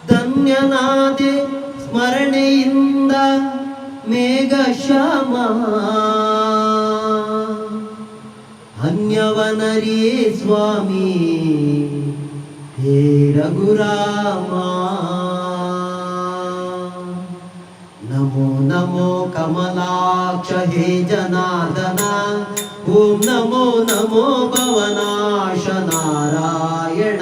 ಧನ್ಯನಾದೆ ಸ್ಮರಣೆಯಿಂದ ಮೇಘಶ್ಯಾಮ ಅನ್ಯವನರಿಯೇ ಸ್ವಾಮಿ ಹೇ ರಘುರಾಮ ನಮೋ ನಮೋ ಕಮಲಾಕ್ಷ ಹೇ ಜನಾರ್ದನ ಓಂ ನಮೋ ನಮೋ ಭವನಾಶ ನಾರಾಯಣ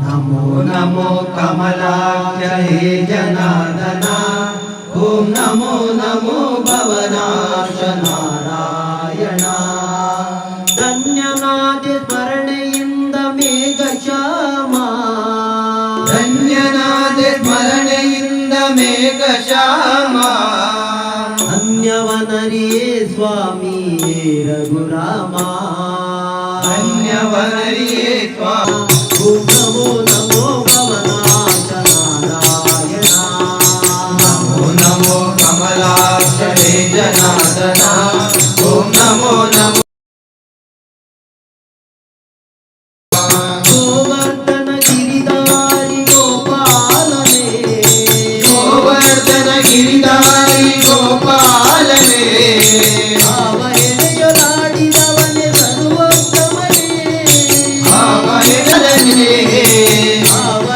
ನಮೋ ನಮೋ ಕಮಲಾಕ್ಷ ಹೇ ಜನಾರ್ದನ ಓಂ ನಮೋ ನಮೋ ಭವನಾಶ ನಾರಾಯಣ ಧನ್ಯನಾದೆ ಸ್ಮರಣೆಯಿಂದ ಮೇಘಶ್ಯಾಮ ಧನ್ಯನಾದೆ ಸ್ಮರಣೆಯಿಂದ ಮೇಘಶ್ಯಾಮ ಅನ್ಯವನರಿಯೇ ಸ್ವಾಮಿ ರಘುರಾಮ ಅನ್ಯವನರಿಯೇ ಸ್ವಾಮಿ ಓಂ ನಮೋ ನಮೋ ಭವನಾಶ ನಾರಾಯಣ ನಮೋ ನಮೋ ಕಮಲಾಕ್ಷ ಹೇ ಜನಾರ್ದನ ಓಂ ನಮೋ ನಮೋ ಗೋವರ್ಧನ ಗಿರಿಧಾರಿ ಗೋಪಾಲನೇ ಗೋವರ್ಧನ ಗಿರಿಧಾರಿ ಗೋಪಾಲನೇ ಆವರೆಡೆಯೊಲಾಡಿದವನೇ ಸರ್ವೋತ್ತಮನೇ ಆವರೆದಲನೇ ಆವ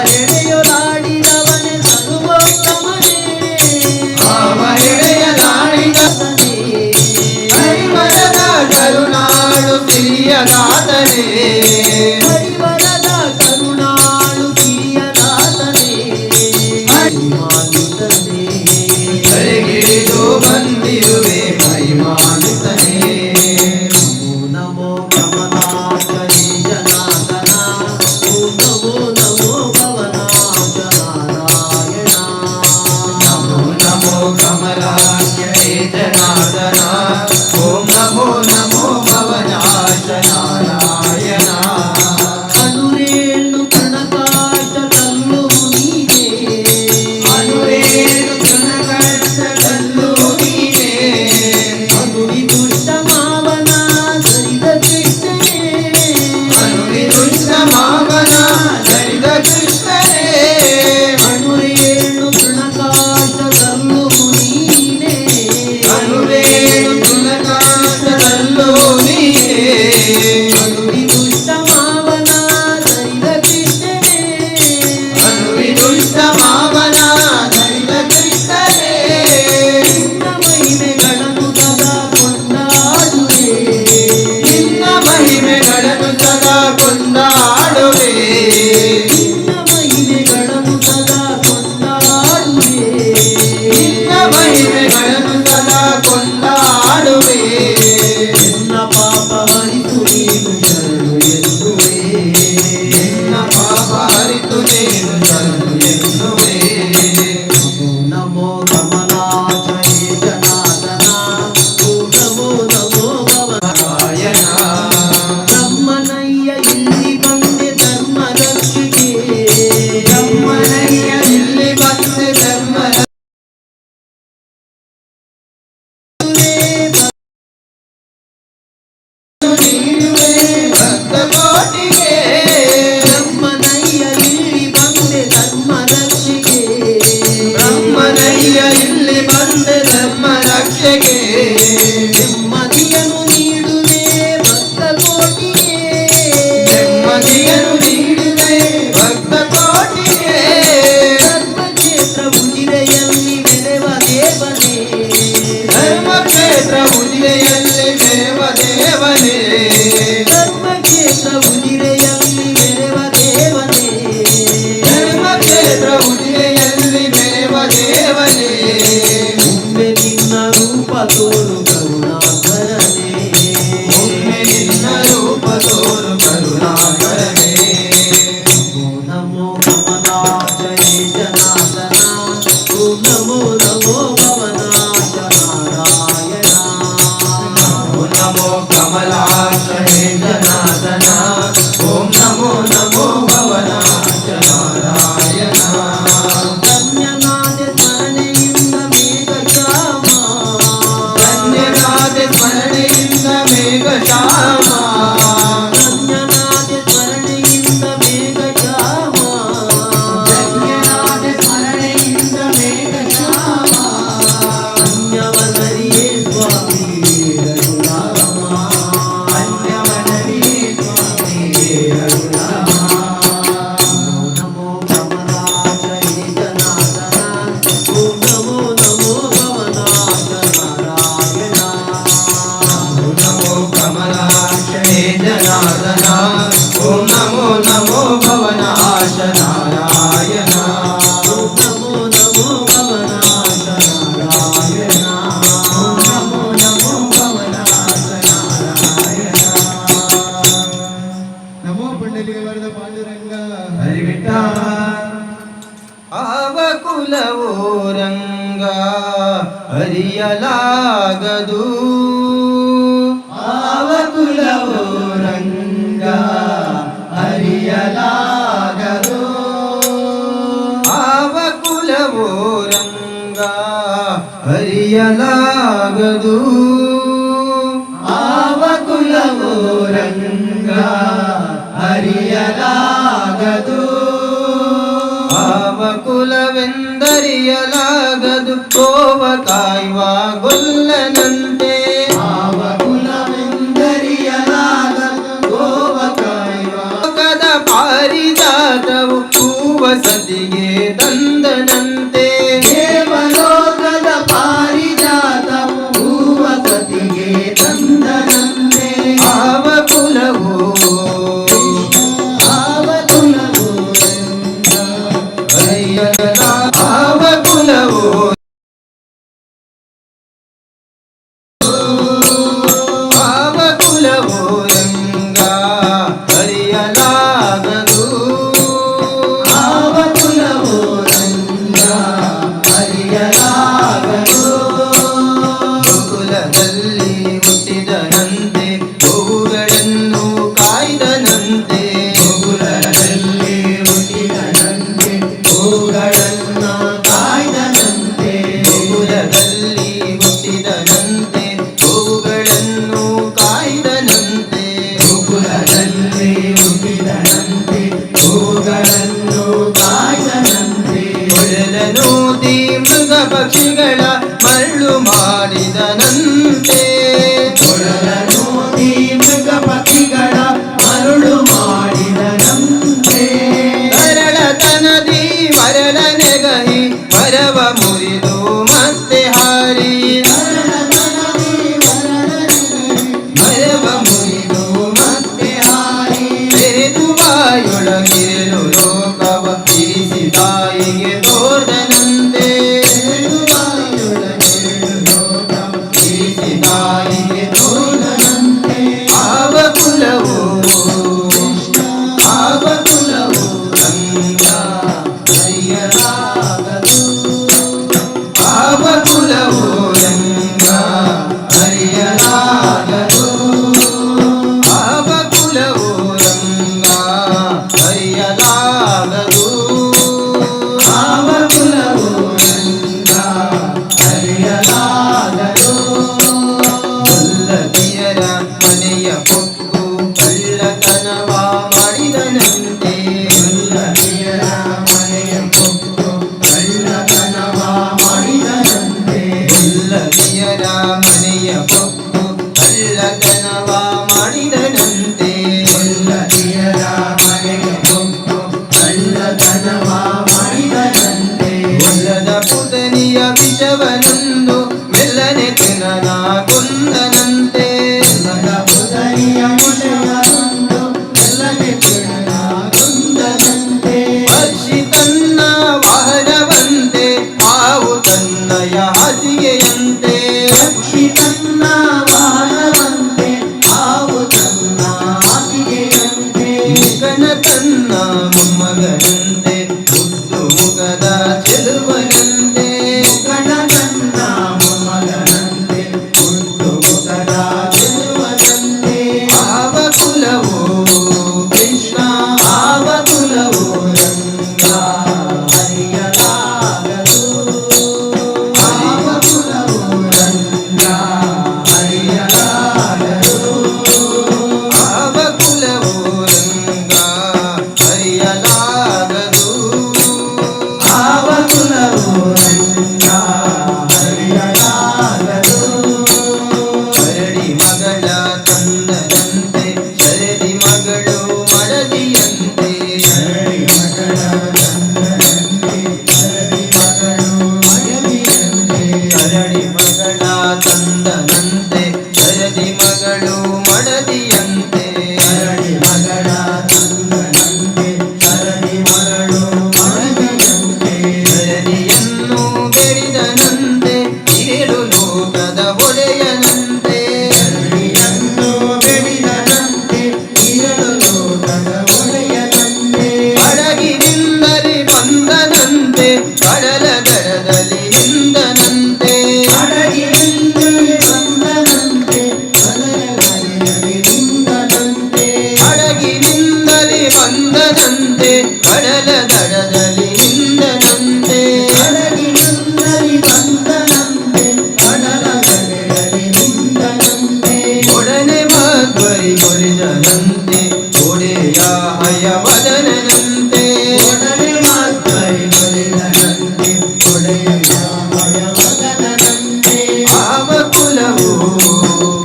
ಕಮಲಾಕ್ಷ ಹೇ ಜನಾರ್ದನ ಓಂ ನಮೋ ನಮೋ ಭವನಾಶ ನಾರಾಯಣ ಧನ್ಯನಾದ ಸ್ಮರಣೆಯಿಂದ ಮೇಘಶ್ಯಾಮ ಧನ್ಯನಾದ ಸ್ಮರಣೆಯಿಂದ ಮೇಘಶ್ಯಾಮ ಧನ್ಯನಾದ ಸ್ಮರಣೆಯಿಂದ ಮೇಘಶ್ಯಾಮ ಧನ್ಯನಾದ ಸ್ಮರಣೆಯಿಂದ ಮೇಘಶ್ಯಾಮ ಧನ್ಯವನರಿಯೇ ಸ್ವಾಮಿ ರಘುರಾಮ ಧನ್ಯವನರಿಯೇ ಸ್ವಾಮಿ ರಘುರಾಮ ನಮೋ ಕಮಲಾಕ್ಷ ಹೇ ಜನಾರ್ದನ ಓಂ ನಮೋ ನಮೋ ಭವನಾಶ ನಾರಾಯಣ ನಮೋ ಕಮಲಾಕ್ಷ ಹೇ ಜನಾರ್ದನ ಓಂ ನಮೋ ನಮೋ ಭವನಾಶ ನಾರಾಯಣ ಓಂ ನಮೋ ನಮೋ ಭವನಾಶ ನಾರಾಯಣ ಓಂ ನಮೋ ನಮೋ ಭವನಾಶ ನಾರಾಯಣ ನಮೋ ಪಂಡಲಿಗೆ ವರದ ಪಾಂಡುರಂಗ ಹರಿವಿಟ್ಟ ಆವ ಕುಲವೋ ರಂಗ ಹರಿಯಲಾಗದು ಆವ ಕುಲವೋ ರಂಗ ಹರಿಯಲಾಗದು ಆವ ಕುಲವೋ ರಂಗ ಹರಿಯಲಾಗದು ಆವ ಕುಲವೋ ರಂಗ ಹರಿಯಲಾಗದು ಆವ ಕುಲವೆಂದರಿಯಲಾಗದು ಕೋವ ಕಾಯುವ ಗೊಲ್ಲನಂತೆ ಆವ ಕುಲವೆಂದರಿಯಲಾಗದು ಗೋವ ಕಾಯುವ ಲೋಕದ ಪಾರಿಜಾತವು ಹೂವ ಸತಿಗೆ ತಂದನಂತೆ ದೇವಲೋಕದ ಪಾರಿಜಾತವು ಹೂವ ಸತಿಗೆ ತಂದನಂತೆ ಆವ ಕುಲವು ಆವ ಕುಲವು ಹರಿಯಲ ಆವ ಕುಲವು ಆವ ಕುಲವು ರಂಗ ಹರಿಯಲಾಗದು ಆವ ಕುಲವು ರಂಗ ಹರಿಯಲಾಗದು ಕುಲದಲ್ಲಿ ಹುಟ್ಟಿದನಂತೆ ಗೋವುಗಳನ್ನು ಕಾಯ್ದನಂತೆ ಕುಲದಲ್ಲಿ ಹುಟ್ಟಿದನಂತೆ ಹೂಗಳನ್ನ ಕಾಯ್ದನಂತೆ ಕುಲದಲ್ಲಿ ಹುಟ್ಟಿದನಂತೆ ಗೋವುಗಳನ್ನು ಕಾಯ್ದನಂತೆ ಕುಲದಲ್ಲಿ ಹುಟ್ಟಿದನಂತೆ ಹೂಗಳನ್ನು ಕಾಯ್ದನಂತೆ ಒಳಲನೂದಿ ಮೃಗ ಪಕ್ಷಿಗಳ ಮರಳು ಮಾಡಿದನಂತೆ ಕೊಳಲನೂದಿ ಮೃಗ ಪಕ್ಷಿಗಳ ಮರುಳು ಮಾಡಿದನಂತೆ ಸರಳತನದಿ ಮರಳ ನೆಗಹಿ ಮರವ ಮುರಿದು ಮತ್ತೆ ಹಾರಿ ಮರವ ಮುರಿದು ಮತ್ತೆ ಹಾರಿ ತೆರೆದು ಬಾಯೊಳಗಿರಲು ಲೋಕವ ಇರಿಸಿ ತಾಯಿಗೆ ತೋರ್ದನಂತೆ ಇರಿಸಿ ತಾಯಿಗೆ ಹೋದನಂತೆ ಆವ ಕುಲವು ಆವ ಕುಲವು ರಂಗ ಹರಿಯಲಾಗದು ಆವ ಕುಲವು ರಂಗ ಹರಿಯಲಾಗದು ಆವ ಕುಲವು ರಂಗ ಹರಿಯಲಾಗದು ಆವ ಕುಲವು ರಂಗ ಹರಿಯಲಾಗದು ಮುಲ್ಲತಿಯರ ಮನೆಯ ಹೊಕ್ಕು ಕಳ್ಳತನವ ಮಾಡಿದನಂತೆ ಮುಲ್ಲತಿಯರ ಮನೆಯ ಕೊಕ್ಕು ಕಳ್ಳತನವ ಮಾಡಿದನಂತೆ ಮುಲ್ಲತಿಯರ ಮನೆಯ ಹೊಕ್ಕು ಕಳ್ಳತನವ ಮಾಡಿದನಂತೆ ಮುಲ್ಲತಿಯರ ಮನೆಯ ಕೊಕ್ಕು ಕಳ್ಳತನವ ಮಾಡಿದನಂತೆ ಒಲ್ಲದ ಪುತನಿಯ ವಿಷವನಂದು ಮೆಲ್ಲನೆ ತಿನ್ನನ ಕೊಂದನಂತೆ ಮುಲ್ಲದ ಮಗಳು ಮಡದಿಯಂತೆ ಸರದಿ ಮಗಳ ತಂಗನಂತೆ ಸರದಿ ಮಗಳು ಮಡದಿಯಂತೆ ಸರದಿಯನ್ನು ಬೆಳೆದನಂತೆ ಏಳು ಲೋಕದ ಒಡೆಯನಂತೆ ಸರದಿಯನ್ನು ಬೆಳೆದನಂತೆ ಇರಳು ಲೋಕದ ಒಡೆಯನಂತೆ ಹಡಗಿನಿಂದಲೇ ಬಂದನಂತೆ ಕಡಲ ದಡದಲ್ಲಿ ನಿಂದನಂತೆ ಹಡಗಿನಿಂದಲೇ ಬಂದನಂತೆ ಕಡಲಗಲಿಯಲ್ಲಿ ನಿಂದನಂತೆ ಹಡಗಿನಿಂದಲೇ ಬಂದನಂತೆ ಕಡಲ ದಡದಲ್ಲಿ ನಿಂದನಂತೆ ಹಡಗಿನಿಂದಲೇ ಬಂದನಂತೆ ಕಡಲಗಲಿಯಲ್ಲಿ ನಿಂದನಂತೆ ಒಡನೆ ಮಾಧ್ವರಿ ಕೊಲಿದನಂತೆ ಒಡೆಯ ಹಯವದನಂತೆ ಒಡನೆ ಮಾತ್ವರಿ ಕೊಲಿದನಂತೆ ಒಡೆಯ ಭಯವದನಂತೆ ಆವ ಕುಲವು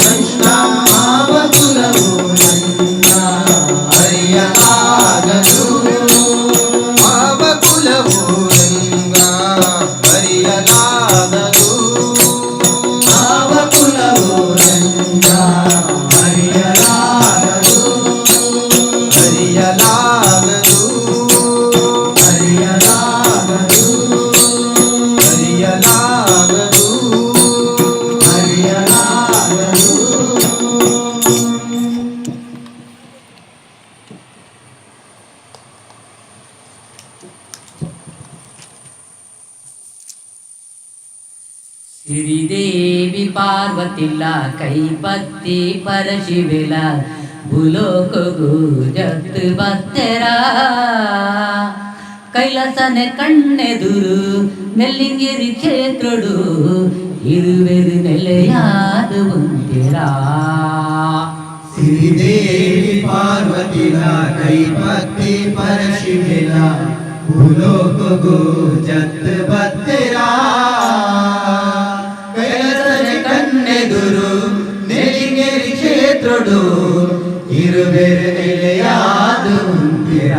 ಕೃಷ್ಣ ಆವ ಕುಲವು ನನ್ನ ಹರಿಯಲಾಗದು ಆವ ಕುಲವು ರಂಗ ಹರಿಯಲಾಗದು ಆವ ಕುಲವು ನನ್ನ ಹರಿಯಲಾಗದು ಹರಿಯಲಾಗದು ಹರಿಯಲಾಗದು ಹರಿಯಲಾಗದು ಹರಿಯಲಾಗದು ಶ್ರೀದೇವಿ ಪಾರ್ವತಿಲ್ಲ ಕೈಪತ್ತಿ ಪರಶಿವಿಲ ಭೂಲೋಕಗೂ ಜತ್ತು ಬತ್ತೆರ ಕೈಲಾಸನೆ ಕಣ್ಣೆದುರು ನೆಲ್ಲಿಂಗಿರಿ ಕ್ಷೇತ್ರಡು ಇರುವೆರು ನೆಲೆಯಾದು ಒಂದಿರ ಶ್ರೀದೇವಿ ಪಾರ್ವತಿಲ ಕೈಪತ್ತಿ ಪರಶಿವಿಲ ಭೂಲೋಕಗೂ ಜತ್ ಬತ್ತಿರ ಕೈಲಾಸನೆ ಕಣ್ಣೆದುರು ನೆಲಿಂಗೇರಿ ಕ್ಷೇತ್ರಡು ಇರುವೆರು ನೆಲೆಯಾದು ಒಂದಿರ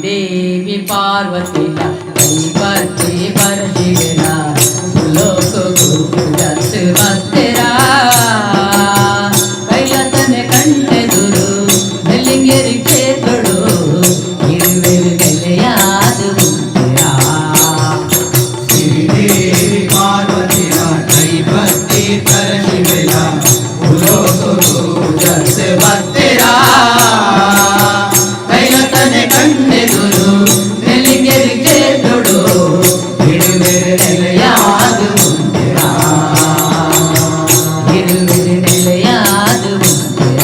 ದೇವಿ ಪಾರ್ವತಿಲ ಕೈಪತ್ತಿ ಪರಶಿವಿಲ ಭೂಲೋಕಗೂ ಜತ್ತು ಬತ್ತೆರ ಕೈಲಾಸನೆ ಕಣ್ಣೆದುರು ನೆಲ್ಲಿಂಗಿರಿ ಕ್ಷೇತ್ರಡು ಇರುವೆರು ನೆಲೆಯಾದು ಒಂದಿರ ಶ್ರೀದೇವಿ ಪಾರ್ವತಿಲ ಕೈಪತ್ತಿ ಪರಶಿವಿಲ ಭೂಲೋಕಗೂ ಜತ್ ಬತ್ತಿರ ಕೈಲಾಸನೆ ಕಣ್ಣೆದುರು ನೆಲಿಂಗೇರಿ ಕ್ಷೇತ್ರಡು ಇರುವೆರು ನೆಲೆಯಾದು ಒಂದಿರ ಇರುವೆರು ನೆಲೆಯಾದು ಒಂದಿರ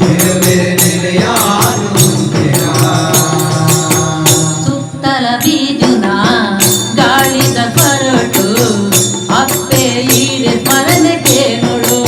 ಇರುವೆರು ನೆಲೆಯಾದು ಒಂದಿರ ಸುತ್ತಲ ಬೀಜುನ ಗಾಳಿದ ಹೊರಟು ಅಪ್ಪೆ ಈಡೆ ಸ್ಮರಣಕ್ಕೆ ನೋಡು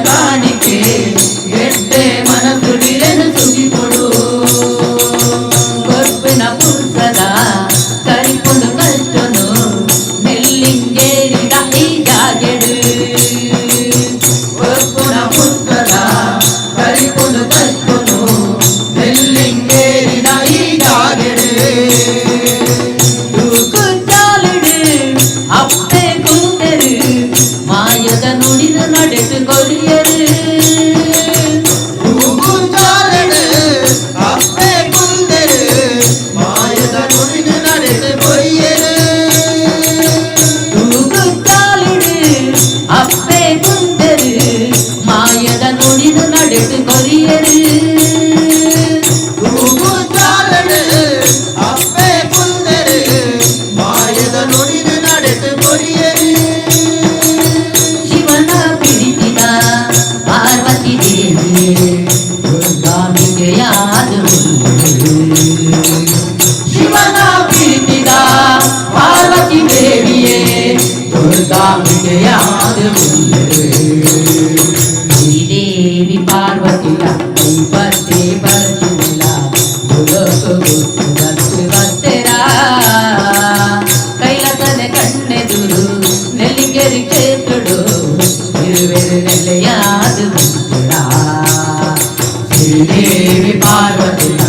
ಕಾಣಿಕೆ ಗೆಡ್ಡೆ ಮನಸ್ಸು ಬಿರೆನು ಸುಗಿಕೊಡು ಗೊರ್ಪಿನ ಪುಸ್ತದ ಕರಿಕೊಂಡು ಕಷ್ಟನು ನೆಲ್ಲಿಂಗೇರಿದ ಈ ಜಾಗೆಡು ಗೊರ್ಪಿನ ಪುಸ್ತದ ಕರಿಕೊಂಡು ಕಷ್ಟನು ನೆಲ್ಲಿಂಗೇರಿದ ಈ ಜಾಗೆಡು அப்பே குந்தரு மாயத நுடிது நடத்து கொரியரு அப்பே குந்தரு மாயத நுடிது நடத்து கொரியரு அப்பே குந்தரு மாயத நுடிது நடத்து கொரியரு அப்பே குந்தரு மாயದ ನುಡಿದು ನಡೆದು ಕೊರಿಯರು ಶಿವನ ಪಿಡಿತಿದ ಪಾರ್ವತಿ ದೇವಿಯೇ ದುರ್ಗಾಂಬಿಕೆಯಾದ ಶಿವನ ಪಿಡಿತಿದ ಪಾರ್ವತಿ ದೇವಿಯೇ ದುರ್ಗಾಂಬಿಕೆಯಾದ ಶ್ರೀದೇವಿ ಪಾರ್ವತಿಯ ಐಪತ್ತೆ ಪರಶಿವಲ ಕೈಲಾಸದ ಕಣ್ಣೆದುರು ನೆಲ್ಲಿಂಗೇರಿ ಕ್ಷೇತ್ರಡು ಇರುವೆರು ನೆಲೆಯಾದು ಶ್ರೀದೇವಿ ಪಾರ್ವತಿಯ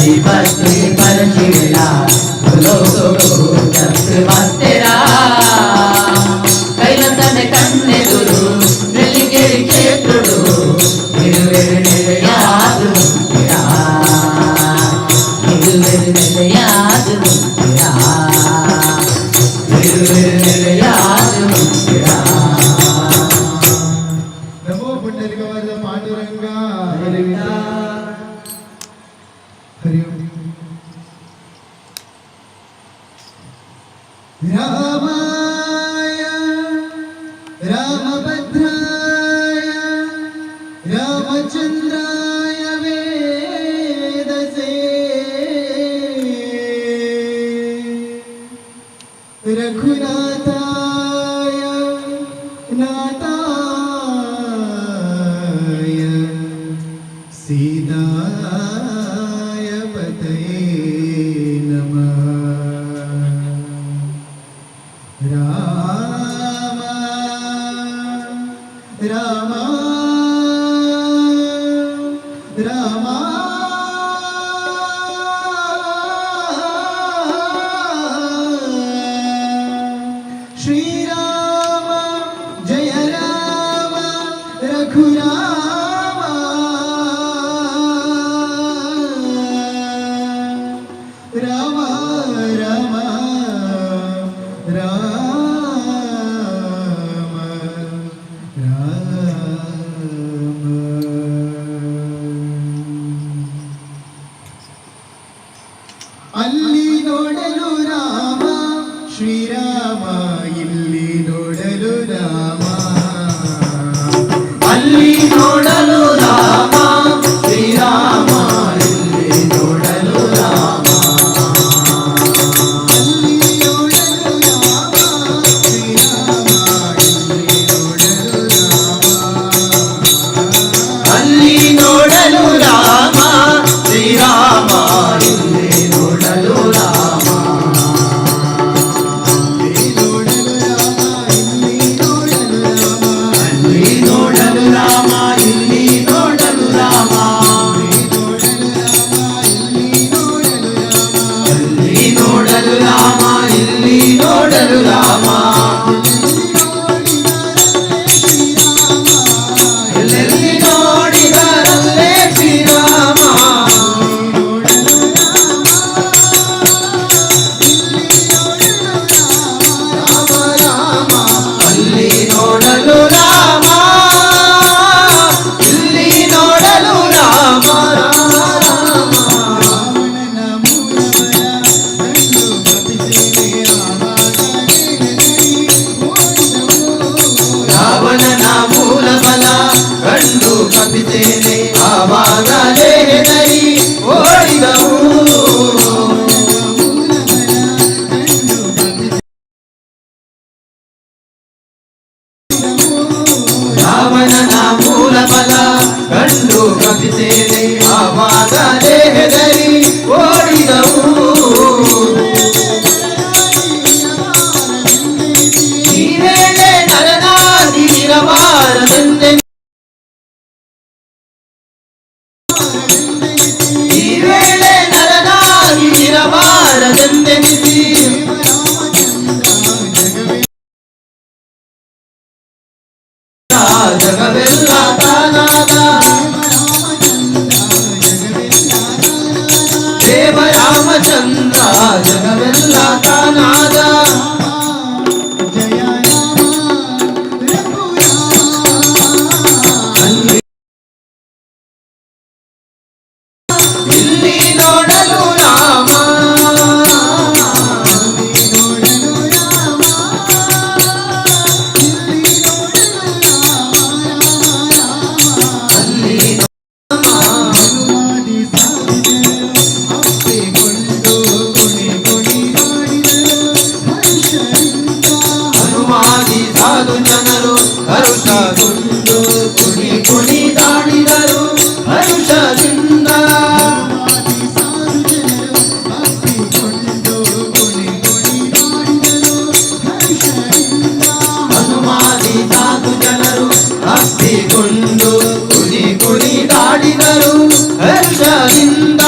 ಐಪತ್ತೆ ಪರಶಿವಲ ಕೈಲಾಸದ ಕಣ್ಣೆದುರು ನೆಲ್ಲಿಂಗೇರಿ ಕ್ಷೇತ್ರಡು ಇರುವೆರು ನೆಲೆಯಾದು ನೆಲೆಯಾದು ನಮೋ ಪುಂಡರಿಕವಾದ ಪಾಂಡುರಂಗ ಹರಿ ಓಂ. ರಾಮಾಯ ರಾಮಭದ್ರಾಯ ರಾಮಚಂದ್ರಾಯ ವೇದಸೇ ರಘುನಾಥಾಯ ನಾಥಾಯ ಸೀತಾಯ ಪತಯೇ ನಮಃ ರಾಮ ರಾಮ ರಾಮ ಶ್ರೀರಾಮ ಜಯ ರಾಮ ರಘುರಾಮ ರಾಮ ರಾಮ ರಾಮ ಅಲ್ಲಿ ನೋಡಲು ರಾಮ ಶ್ರೀರಾಮ ಇಲ್ಲಿ ನೋಡಲು ರಾಮ ಅಲ್ಲಿ ನೋಡಲು ರಾಮ ಶ್ರೀರಾಮ ಇಲ್ಲಿ ನೋಡಲು ರಾಮ ಅಲ್ಲಿ ನೋಡಲು ರಾಮ ಶ್ರೀರಾಮ ಇಲ್ಲಿ ನೋಡಲು ರಾಮ ಅಲ್ಲಿ ನೋಡಲು ರಾಮ ಶ್ರೀರಾಮ ಇಲ್ಲಿ ನೋಡಲು ರಾಮ ಇಲ್ಲಿ ನೋಡಲು ರಾಮ ಇಲ್ಲಿ ನೋಡಲು ರಾಮ ಅಲ್ಲಿ ನೋಡಲು ರಾಮ ಇಲ್ಲಿ ನೋಡಲು ರಾಮ ಇಲ್ಲಿ ನೋಡಲು ರಾಮ ಇಲ್ಲಿ ನೋಡಲು ರಾಮ ಎಲ್ಲೆಲ್ಲಿ ನೋಡಿದರಲ್ಲೇ ಶ್ರೀರಾಮ ಅಲ್ಲಿ ನೋಡಲು ರಾಮ ಇಲ್ಲಿ ನೋಡಲು ರಾಮ ರಾವಣನ ಮೂಲ ಬಲ ಕಂಡು ಕಪಿತೇನೆ ಆವಾಗಲೇ ಹೆದರಿ ಓಡಿದವು ರಾವಣನ ಮೂಲ ಕಪಿಸೇನೆ ಆವಾಗಲೇ ಹೆದರಿ ಓಡಿದವು. ಈ ವೇಳೆ ನರನಾಗಿ ಇರಬಾರದೆಂದೆ ಇರಬಾರದೆಂದೆನಿಸಿ ಜಗವೆಲ್ಲ ತಾನಾದ ದೇವರಾಮಚಂದ್ರ ಜಗವೆಲ್ಲ ತಾನಾದ. ಇಲ್ಲಿ ನೋಡಲು ರಾಮ ಹನುಮಾದಿ ಸಾಧು ಜನರು ಹರುಷಗೊಂಡು ಕುಣಿ ಕುಣಿದಾಡಿದರು ಹರುಷದಿಂದ. ಹನುಮಾದಿ ಸಾಧು ಜನರು ಭಕ್ತಿಗೊಂಡು ಕುಣಿ ಕುಣಿದಾಡಿದರು ಹರ್ಷದಿಂದ.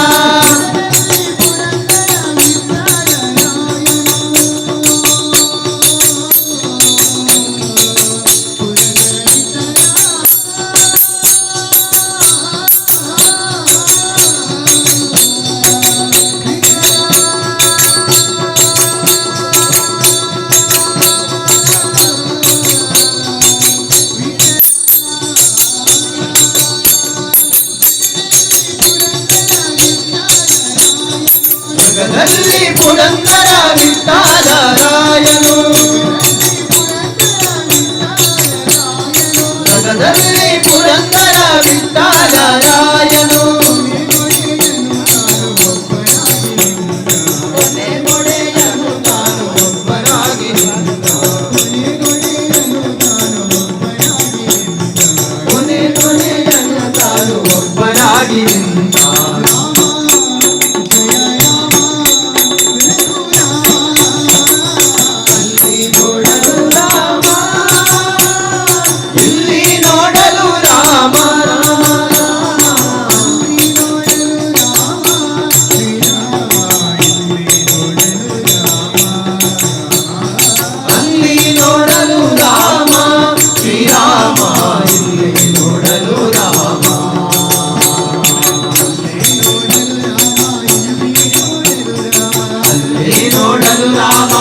ಜಗದಲ್ಲಿ ಪುರಂದರ ವಿಠ್ಠಲರಾಯನು ಜಗದಲ್ಲಿ ಪುರಂದರ ವಿಠ್ಠಲರಾಯನು ಕೊನೆ ಕೊನೆಯನು ತಾನು ಒಬ್ಬನಾಗಿ ನಿಂತ. ಕೊನೆ ಕೊನೆಯನು ತಾನು ಒಬ್ಬನಾಗಿ ನಿಂತ.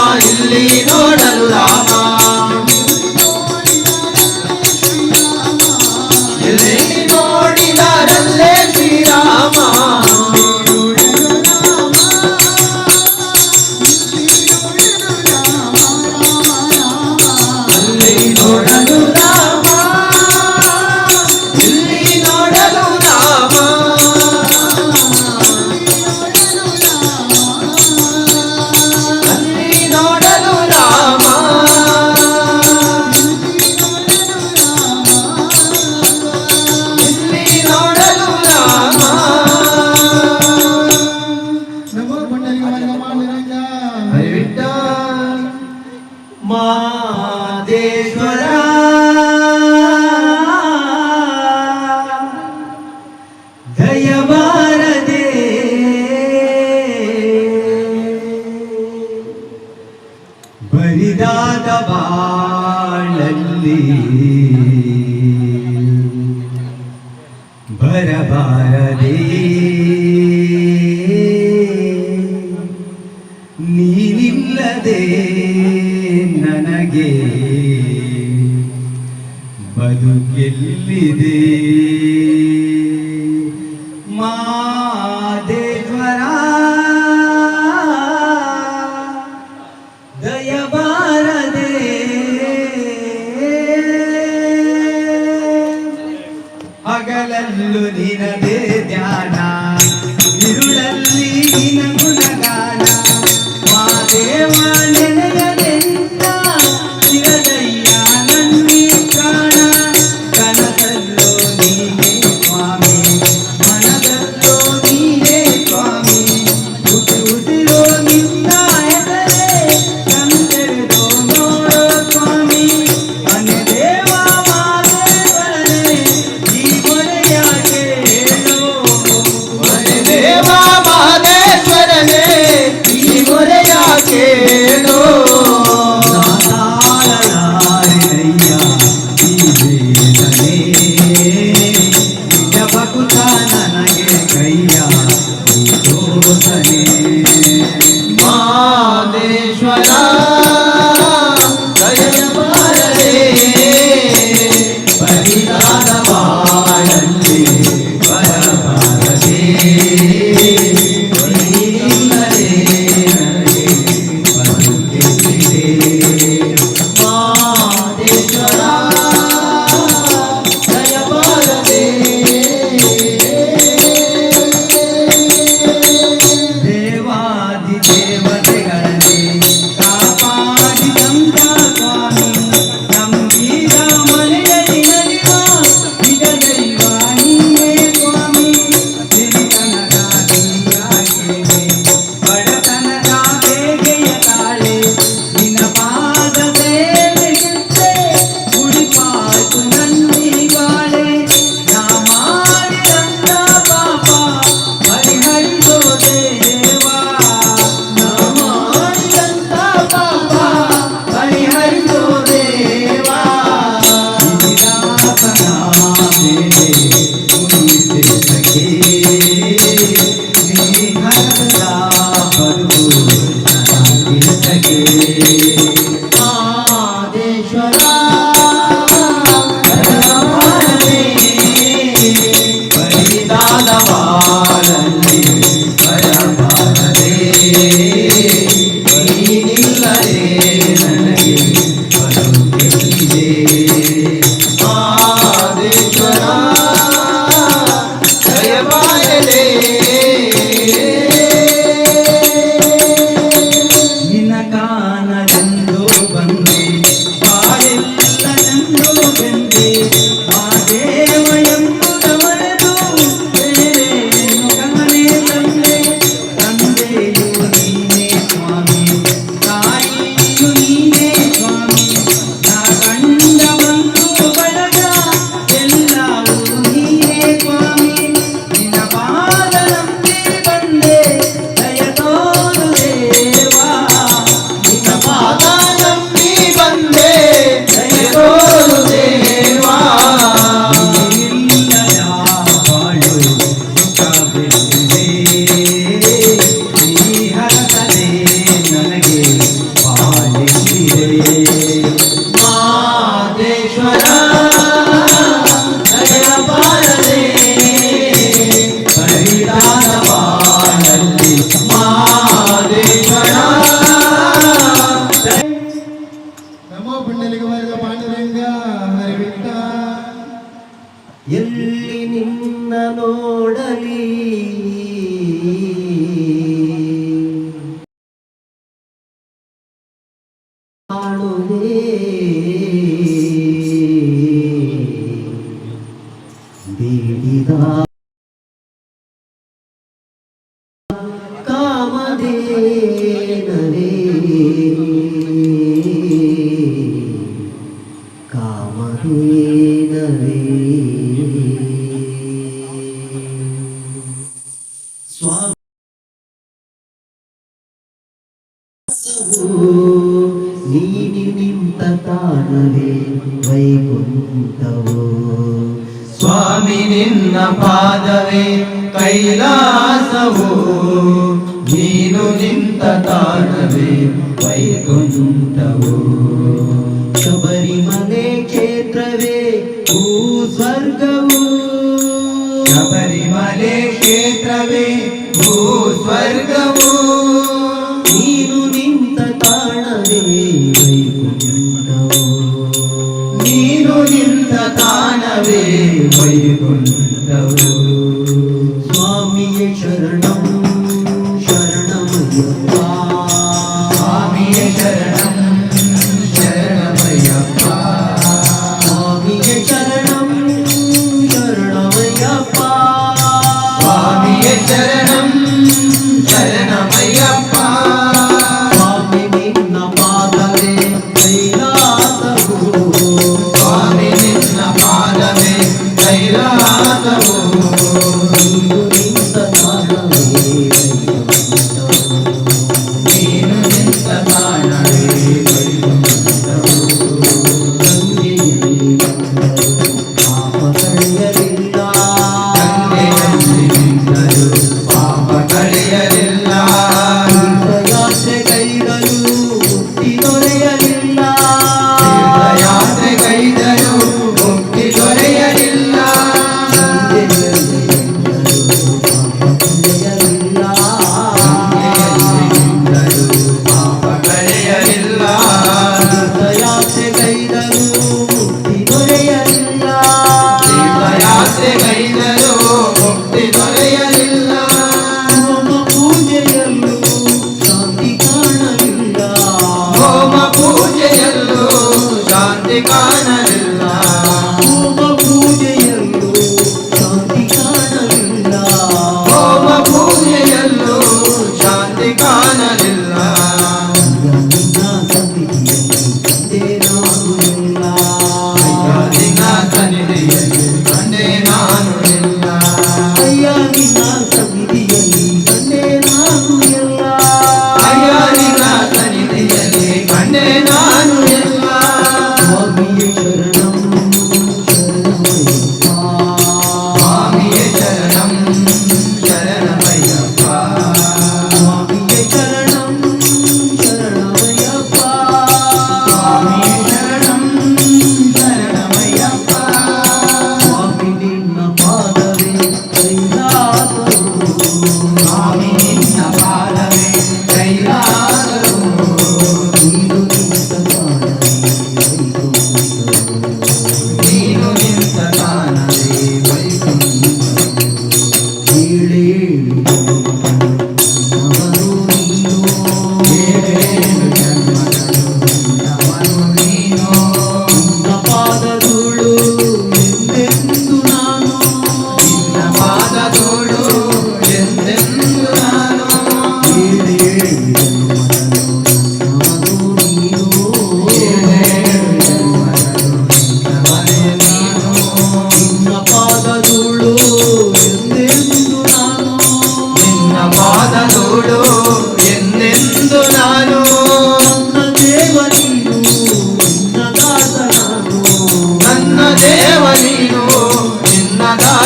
ಇಲ್ಲಿ ನೋಡಲು ರಾಮ ಎಲ್ಲಿ ನೋಡಿದರಲ್ಲೇ ಶ್ರೀರಾಮ. ಅಲ್ಲಿ ನೋಡಲು ರಾಮ ಇಲ್ಲಿ ನೋಡಲು ರಾಮ. ಮಾದೇಶ್ವರ ದಯಬಾರದೆ ಬರಿದಾದ ಬಾಳಲ್ಲಿ ಬರಬಾರದೆ ನೀನಿಲ್ಲದೆ ನನಗೆ ಬದುಕೆಲ್ಲಿದೆ. ಮಾದೇಶ್ವರ ದಯಬಾರದೆ ಹಗಲಲ್ಲೂ ನಿನದೇ ಧ್ಯಾನ ഇരുളಲ್ಲಿ ನಿನ ಗುಣಗಾನ. ಮಾದೇವ ನೆನೆಯಲೆಂತ ಇರದಯ್ಯ ನನ್ನಿ ಪ್ರಾಣ ಕನಸಲ್ಲೋ ನೀನೆ ಸ್ವಾಮಿ. ದೂತನೇ ಮಾದೇಶ್ವರ ದಯೆಯ ಬಾರದೆ ಬರಿದಾದ ಬಾಳಲ್ಲಿ ಬರಬಾರದೆ ನೀನಿಲ್ಲದೆ ನನಗೆ ಬದುಕೆಲ್ಲಿದೆ ಮಾದೇಶ್ವರ ದಯ ಬಾರದೆ ದೇವಾದಿ ದೇವತೆಗಳಲ್ಲಿ ಕಾಪಾಡಿದಂತ ಸ್ವಾಮಿ ನಂಬಿದ ಮನೆಯಲ್ಲಿ ನಲಿವ ನಿಜ ದೈವ ನೀನೇ ಸ್ವಾಮಿ ಸಿರಿತನದ ನೀಯಾಗೇನೆ ಬಡತನದ ಬೇಗೆಯ ತಾಳೆ ನಿನ್ನ ಪಾದ ಸೇವೆಗಿತ್ತೆ ಉಳಿಪಾಯ್ತು ನನ್ನಿಗಾಳೆ ನಾ ಮಾಡಿದಂತ ಪಾಪ ಪರಿಹರಿಸೋ ದೇವಾ ನಾ ಮಾಡಿದಂತ ಪಾಪ ಪರಿಹರಿಸೋ ದೇವಾ ನಿರಾಸನ ಮೇಲೆ ಉಳಿದೆ ಸಖಿ ನೀ ಹರದ ಬದುಕು ನನಗಿರ್ತಗೆ ಮಾದೇಶ್ವರ ದಯ ಬಾರದೆ ಬರಿದಾದ ಬಾಳಲ್ಲಿ ಬರಬಾರದೆ ನೀನಿಲ್ಲದೆ ನನಗೆ ಬದುಕೆಲ್ಲಿದೆ ಮಾದೇಶ್ವರ ದಯ ಬಾರದೆ ನಿನ್ನ ಕಾನದೆಂದು ಬಂದೆ ಬಾಳೆಲ್ಲನೆಂದು ಬೆಂದೆ ಆ ದೇವ ಎಂಬುದ ಮರೆತು ಬೇರೇನು ಕಮನೆ ತಂದೆ ತಂದೆಯು ನೀನೇ ಸ್ವಾಮಿ ತಾಯಿಯು ನೀನೇ ಸ್ವಾಮಿ ನಾ ಕಂಡ ಬಂಧು ಬಳಗ ಎಲ್ಲವೂ ನೀನೇ ಸ್ವಾಮಿ ನಿನ್ನ ಪಾದ ನಂಬಿ ಬಂದೆ ದಯ ತೋರು ದೇವಾ ನಿನ್ನ ಪಾದ ನಂಬಿ ಬಂದೆ ದಯ ತೋರು ದೇವಾ ನೀನಿಲ್ಲದ ಬಾಳು ಸುಖ ಬೆಳೆದಿದೆ ನೀ ಹರಸದೆ ನನಗೆ ಬಾಳೆಂದಿದೆ ಮಾದೇಶ್ವರ ದಯ ಬಾರದೆ ಬರಿದಾದ ಬಾಳಲ್ಲಿ ಮಾದೇಶ್ವರ ನಮೋ ಪುಣ್ಯಲಿಗೆ ವರ್ಗ ಪಾಂಡುರಂಗ ಹರಿವಿಟ್ಟ ಎಲ್ಲಿ ನಿನ್ನ ನೋಡಲಿ ಕಾಣುವೆ ಬೇಡಿದ ಕಾಮಧೇನವೇ ಕಾಮಧೇನವೇ ಸ್ವಾಮಿ ನೀಡಿ ನಿಂತ ತಾಣವೇ ವೈಕುಂಠವೋ ಸ್ವಾಮಿ ನಿನ್ನ ಪಾದವೇ ಕೈಲಾಸವೋ ನೀನು ನಿಂತ ತಾಣವೇ ವೈಕುಂಠವೋ ಶಬರಿಮಲೆ ಕ್ಷೇತ್ರವೇ ಭೂ ಸ್ವರ್ಗವು ಶಬರಿಮಲೆ ಕ್ಷೇತ್ರವೇ ಭೂ ಸ್ವರ್ಗವು ನೀನು ನಿಂತ ತಾಣವೇ ವೈಕುಂಠವೋ ನೀನು ನಿಂತ ತಾಣವೇ ವೈಕುಂಠವು ಸ್ವಾಮಿಯೇ ಶರಣಂ ಶರಣಮಯ್ಯಪ್ಪ ಸ್ವಾಮಿಯೇ ಶರಣಂ ಶರಣಮಯ್ಯಪ್ಪ ಸ್ವಾಮಿಯೇ ಶರಣಂ ಶರಣಮಯ್ಯಪ್ಪ ಸ್ವಾಮಿಯೇ ಶರಣಂ ಶರಣಮಯ್ಯಪ್ಪ ಸ್ವಾಮಿ ನಿನ್ನ ಪಾದವೇ ಕೈಲಾಸವು ಸ್ವಾಮಿ ನಿನ್ನ ಪಾದವೇ ಕೈಲಾಸವು ನೀನು ನಿಂತ ತಾಣ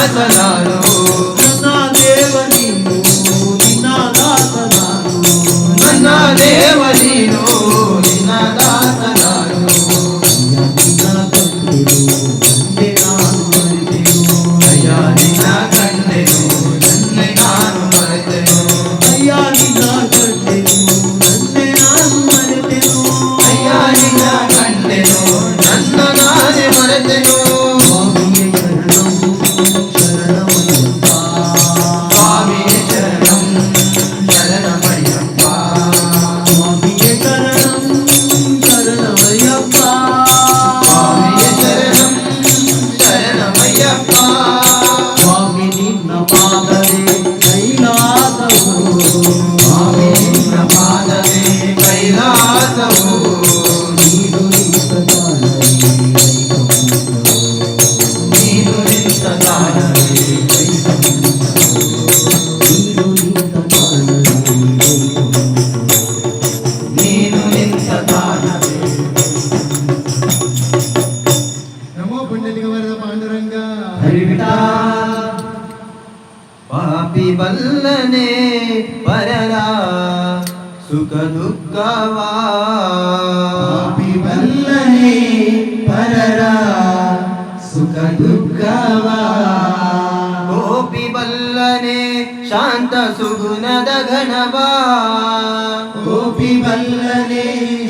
ದಾಸ ನಾನು ನನ್ನ ದೇವ ನೀನು ನಿನ್ನ ದಾಸ ನಾನು ನನ್ನ ದೇವ ನೀನು ನಿನ್ನ ದಾಸ ನಾನು ಅಯ್ಯ ನಿನ್ನ ಕಂಡೆನು ನನ್ನೆ ನಾನು ಮರೆತೆನು ಅಯ್ಯ ನಿನ್ನ ಕಂಡೆನು ನನ್ನೆ ನಾನು ಮರೆತೆನು ಅಯ್ಯ ನಿನ್ನ ಕಂಡೆನು ನನ್ನ ನನ್ನ ನಾನೇ ಮರೆತೆನು ಸ್ವಾಮಿಯೇ ಶರಣಂ ಶರಣಮಯ್ಯಪ್ಪ ಸ್ವಾಮಿಯೇ ಶರಣಂ ಶರಣಮಯ್ಯಪ್ಪ ಸ್ವಾಮಿಯೇ ಶರಣಂ ಶರಣಮಯ್ಯಪ್ಪ ಸ್ವಾಮಿ ನಿನ್ನ ಪಾದವೇ ಕೈಲಾಸವು ಸ್ವಾಮಿ ನಿನ್ನ ಪಾದವೇ ಕೈಲಾಸವು ನೀನು ನಿಂತ ನೀನು ನಿಂತ ತಾಣವೇ ನೀನು ನಿಂತ ತಾಣವೇ ನಮೋ ಪುಣ್ಯತಿಗ ವರದ ಪಾಂಡುರಂಗ ಹರಿವಿಟ ಪಾಪಿ ಬಲ್ಲನೆ ಪರರ ಸುಖ ದುಃಖವಾ ಪಾಪಿ ಬಲ್ಲನೆ ಪರರ ಸುಖ ದುಃಖವಾ ಗೋಪಿ ಬಲ್ಲನೆ ಶಾಂತ ಸುಗುಣದ ಘನವಾ ಗೋಪಿ ಬಲ್ಲನೆ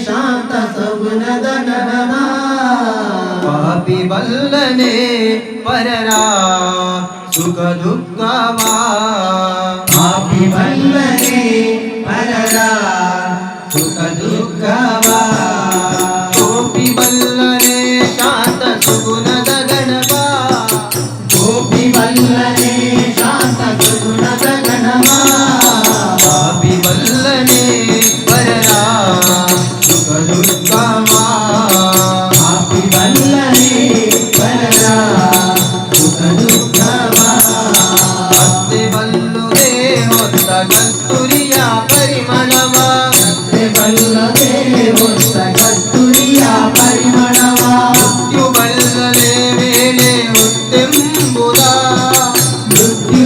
ಶಾಂತ ಸಗುಣದ ಗಣವಾ ಪಾಪಿ ಬಲ್ಲನೆ ಪರರ ಸುಖ ದುಃಖವಾ ಪಾಪಿ ಬಲ್ಲನೆ ಪರರ ಸುಖ ದುಃಖವಾ ಗೋಪಿ ಬಲ್ಲನೆ ಶಾಂತ ಸುಗುಣದ ಗಣವಾ ಗೋಪಿ ಬಲ್ಲನೆ ಶಾಂತ ಸಗುಣದ ಗಣವಾ ಪಾಪಿ ಬಲ್ಲನೆ ಪರರ ಸುಖ ದುಃಖವಾ ಪಾಪಿ ಬಲ್ಲನೆ ಪರರ ಸುಖ ದುಃಖವಾ ಮತ್ತೆ ಬಲ್ಲುದೇ ಹೊತ್ತ ಕಸ್ತೂರಿಯ ಪರಿಮಳವ ಮತ್ತೆ ಬಲ್ಲದೆ ಹೊತ್ತ ಕಸ್ತೂರಿಯ ಪರಿಮಳವಾ ಮೃತ್ಯು ಬಲ್ಲನೆ ವೇಳೆ ಹೊತ್ತೆಂಬುದ ಮೃತ್ಯು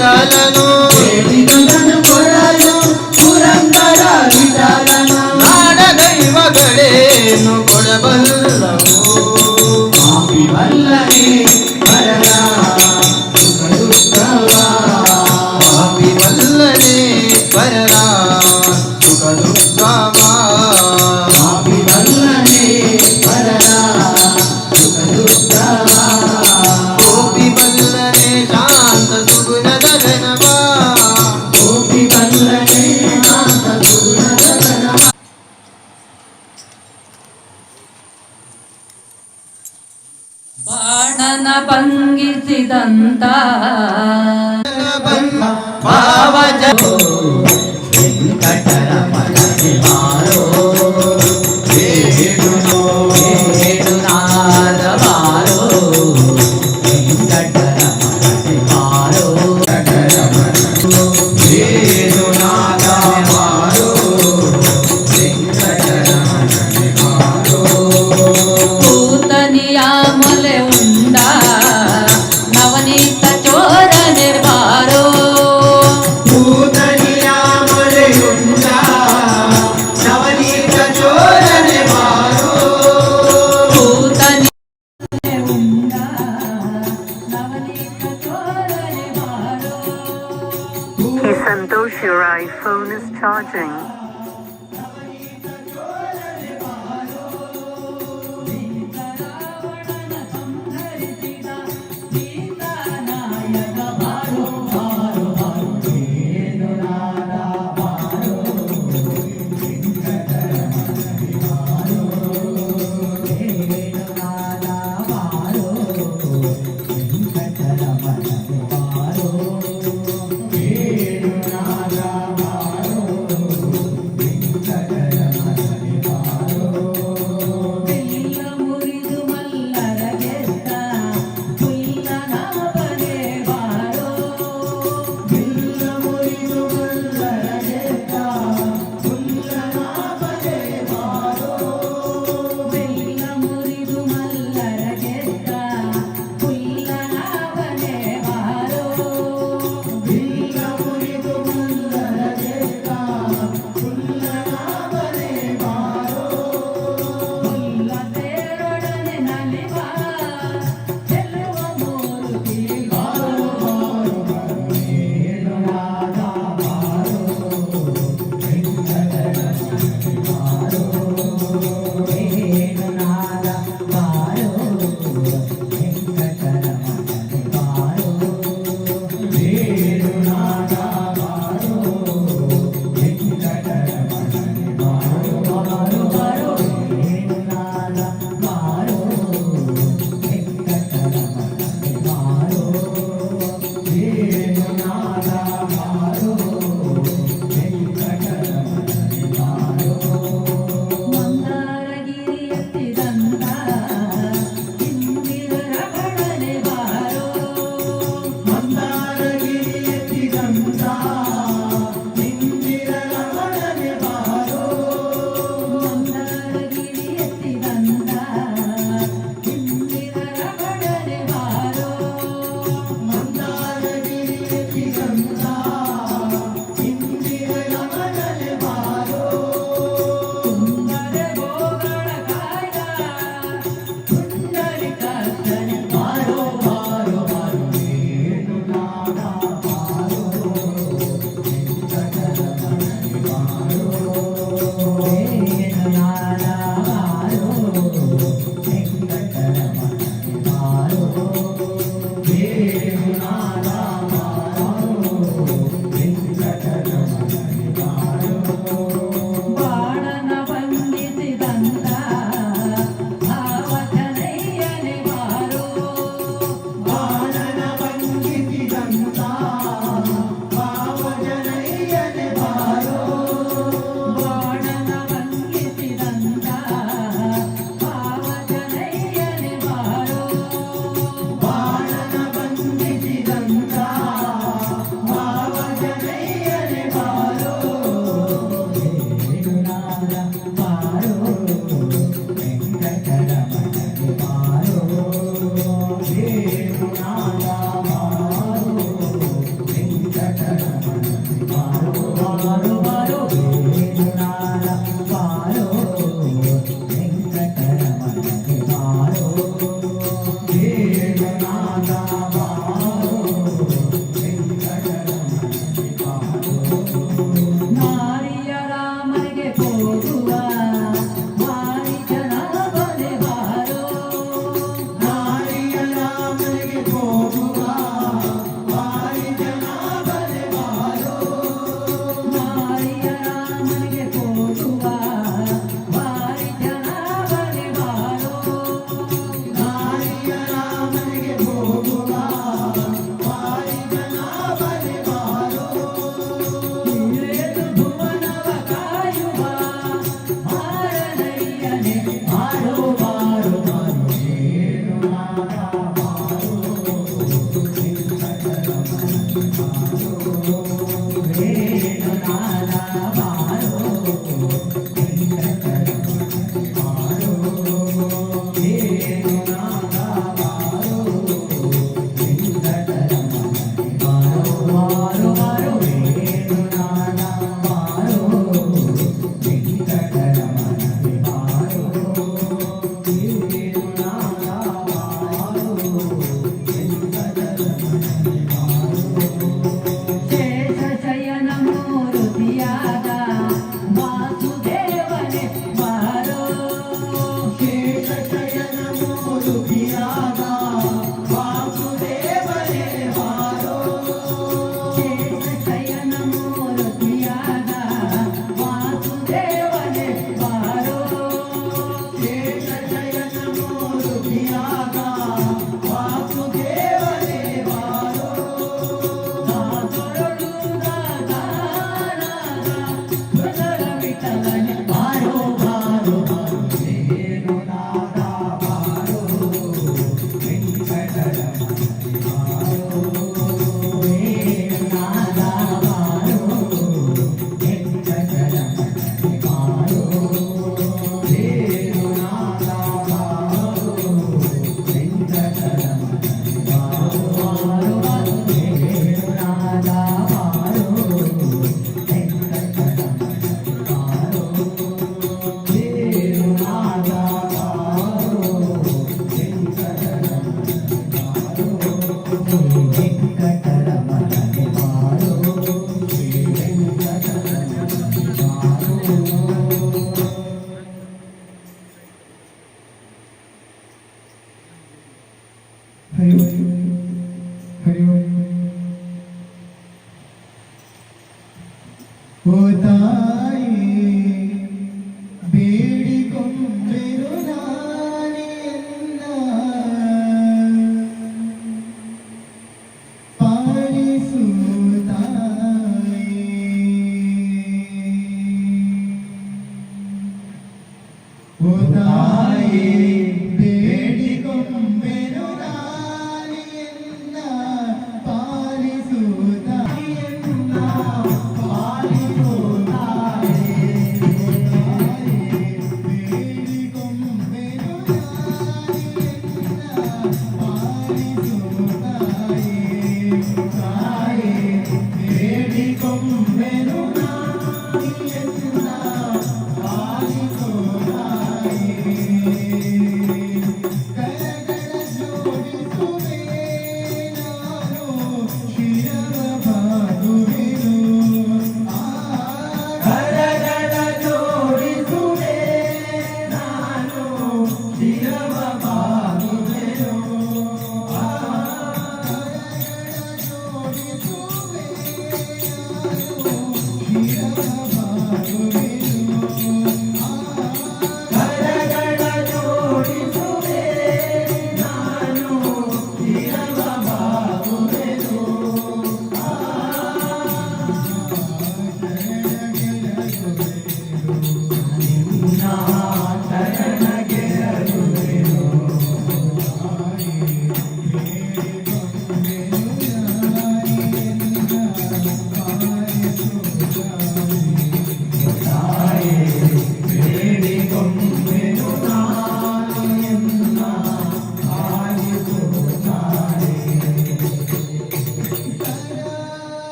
ವಿಠಲನು ಬೇಡಿದುದನ್ನು ಕೊಡಲು ಪುರಂದರ ವಿಠಲನು ನಾಡ ದೈವಗಳೇನು ಕೊಡಬಲ್ಲವು ಪಾಪಿ ಬಲ್ಲನೆ ಪರರ ಸುಖ ದುಃಖವ ಪಾಪಿ ಬಲ್ಲನೆ ಪರರ ಸುಖ ದುಃಖವ ಪಾಪಿ ಬಲ್ಲನೆ ಪರರ ಸುಖ ದುಃಖವ ಗೋಪಿ ಬಲ್ಲನೆ ಶಾಂತ ಸುಗುಣದ ಘನವ ಗೋಪಿ ಬಲ್ಲನೆ ನಾಥ ಸುಗುಣದ ಘನವ ಬಾಣನ ಭಂಗಿಸಿದಂತ ಭಾವಜ ವೆಂಕಟರಮಣನೆ ಬಾರೋ ವೇಣುನೋ ವೇಣುನಾದ ಬಾರೋ ವೆಂಕಟರಮಣನೆ ಬಾರೋ ವೇಣುನಾದ ಮಾರೋ ವೆಂಕಟರಮಣನೆ ಮಾರೋ ಕೂತನಿಯ ಮೊಲೆ ಉಂಡ ನವನೀತ ಚೋರನೆ ಬಾರೋ ಭೂತನಿಯ ಮಲೆಯುಂಡ ನವನೀತ ಚೋರನೆ ಮಾರೋ ಕೂತನಿ ಉಂಡ ನವನೀತ ಚೋರನೆ ಬಾರೋ Hey Santosh, your iPhone is charging. ಮುರಿದು ಮಲ್ಲರ ಗೆದ್ದ ಪುಲ್ಲನ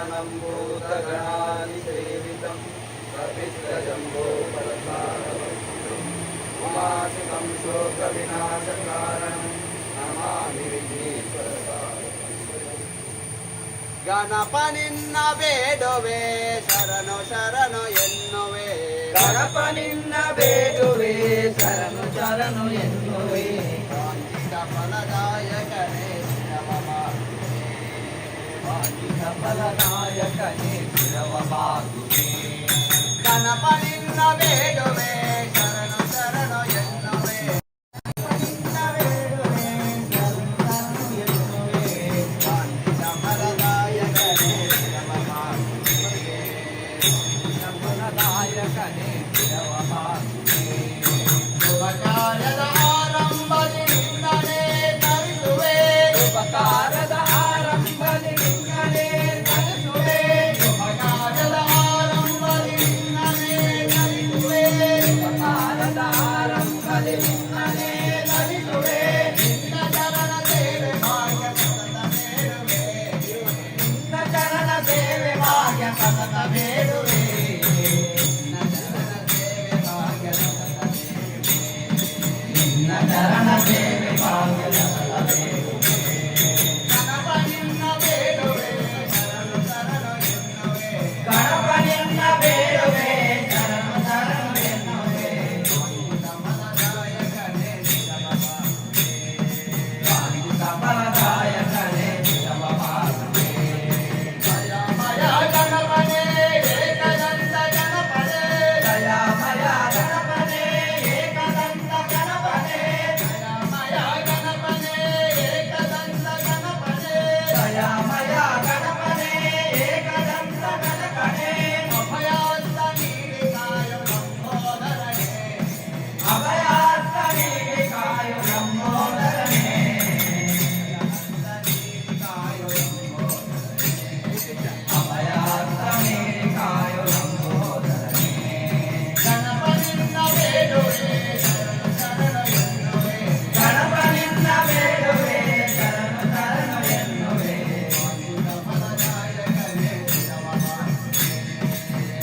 शरणं भूतगणादिसेवितं कपित्थजम्बोफलसारवस्तुं उमासुतं शोकविनाशकारणं नमामि विघ्नेश्वरसारवस्तुं ಗಣಪ ನಿನ್ನ ಬೇಡುವೆ ಶರಣು ಶರಣು ಎನ್ನುವೆ ಗಣಪ ನಿನ್ನ ಬೇಡುವೆ ಶರಣು ಶರಣು ಎನ್ನುವೆ ವಾಂಛಿತ ಫಲದಾಯಕನೇ ಶಿರವಮಾಗುವೆ ವಾಂಛಿತ ಫಲದಾಯಕನೇ ಶಿರವಮಾಗುವೆ ಗಣಪ ನಿನ್ನ ಬೇಡುವೆ ಶರಣು ಶರಣು ಎನ್ನುವೆ ನಿನ್ನ ಬೇಡುವೆ ಶರಣು ಶರಣು ಎನ್ನುವೆ ವಾಂಛಿತ ಫಲದಾಯಕನೇ ಶಿರವಮಾಗುವೆ ಫಲದಾಯಕನೇ ಶಿರವಮಾಗುವೆ ಶುಭ ಕಾರ್ಯದ ಆರಂಭದಿ ನಿನ್ನನೇ ತರಿಸುವೆ ಉಪಕಾರದ ಆರಂಭದಿ ನಿನ್ನನೇ ತರಿಸುವೆ ಶುಭ ಕಾರ್ಯದ ಆರಂಭದಿ ನಿನ್ನನೇ ತರಿಸುವೆ ಉಪಕಾರದ ಆರಂಭದಿ ನಿನ್ನನೇ ತರಿಸುವೆ ನಿನ್ನ ಚರಣ ಸೇವೆ ಭಾಗ್ಯ ಸತತ ಬೇಡುವೆ ನಿನ್ನ ಚರಣ ಸೇವೆ ಭಾಗ್ಯ ಸತತ ಬೇಡುವೆ ನಿನ್ನ ಚರಣ ಸೇವೆ ಭಾಗ್ಯ ನಿನ್ನ ಚರಣ ಸೇವೆ ಭಾಗ್ಯ ಸತತ ಬೇಡುವೆ ಗಣಪ ನಿನ್ನ ಬೇಡುವೆ ಶರಣು ಶರಣು ಎನ್ನುವೆ ಗಣಪ ನಿನ್ನ ಬೇಡುವೆ ಶರಣು ಶರಣು ಎನ್ನುವೆ ಫಲದಾಯಕನೇ ಶಿರವಮಾಗುವೆ ವಾಂಛಿತ ಫಲದಾಯಕನೇ ಶಿರವಮಾಗುವೆ ದಯಾಮಯ ಗಣಪನೇ ಏಕದಂತ ಗಣಪನೇ ದಯಾಮಯ ಗಣಪನೇ ಏಕದಂತ ಗಣಪನೇ ದಯಾಮಯ ಗಣಪನೇ ಏಕದಂತ ಗಣಪನೇ ದಯಾಮಯ ಗಣಪನೇ ಏಕದಂತ ಗಣಪನೇ ಅಭಯಾಸ್ತ ನೀಡಿ ಕಾಯು ಲಂಬೋದರನೇ ಅಭಯಾರ್ಥ ನೀಡಿ ಕಾಯು ಲಂಬೋದರನೇ ಅಭಯಾರ್ಥ ನೀಡಿ ಕಾಯು ಲಂಬೋದರನೇ ಗಣಪ ನಿನ್ನ ಬೇಡುವೆ ಶರಣು ಶರಣು ಎನ್ನುವೆ ಗಣಪ ನಿನ್ನ ಬೇಡುವೆ ಶರಣು ಶರಣು ಎನ್ನುವೆ ಫಲದಾಯಕನೇ ಶಿರವಮಾಗುವೆ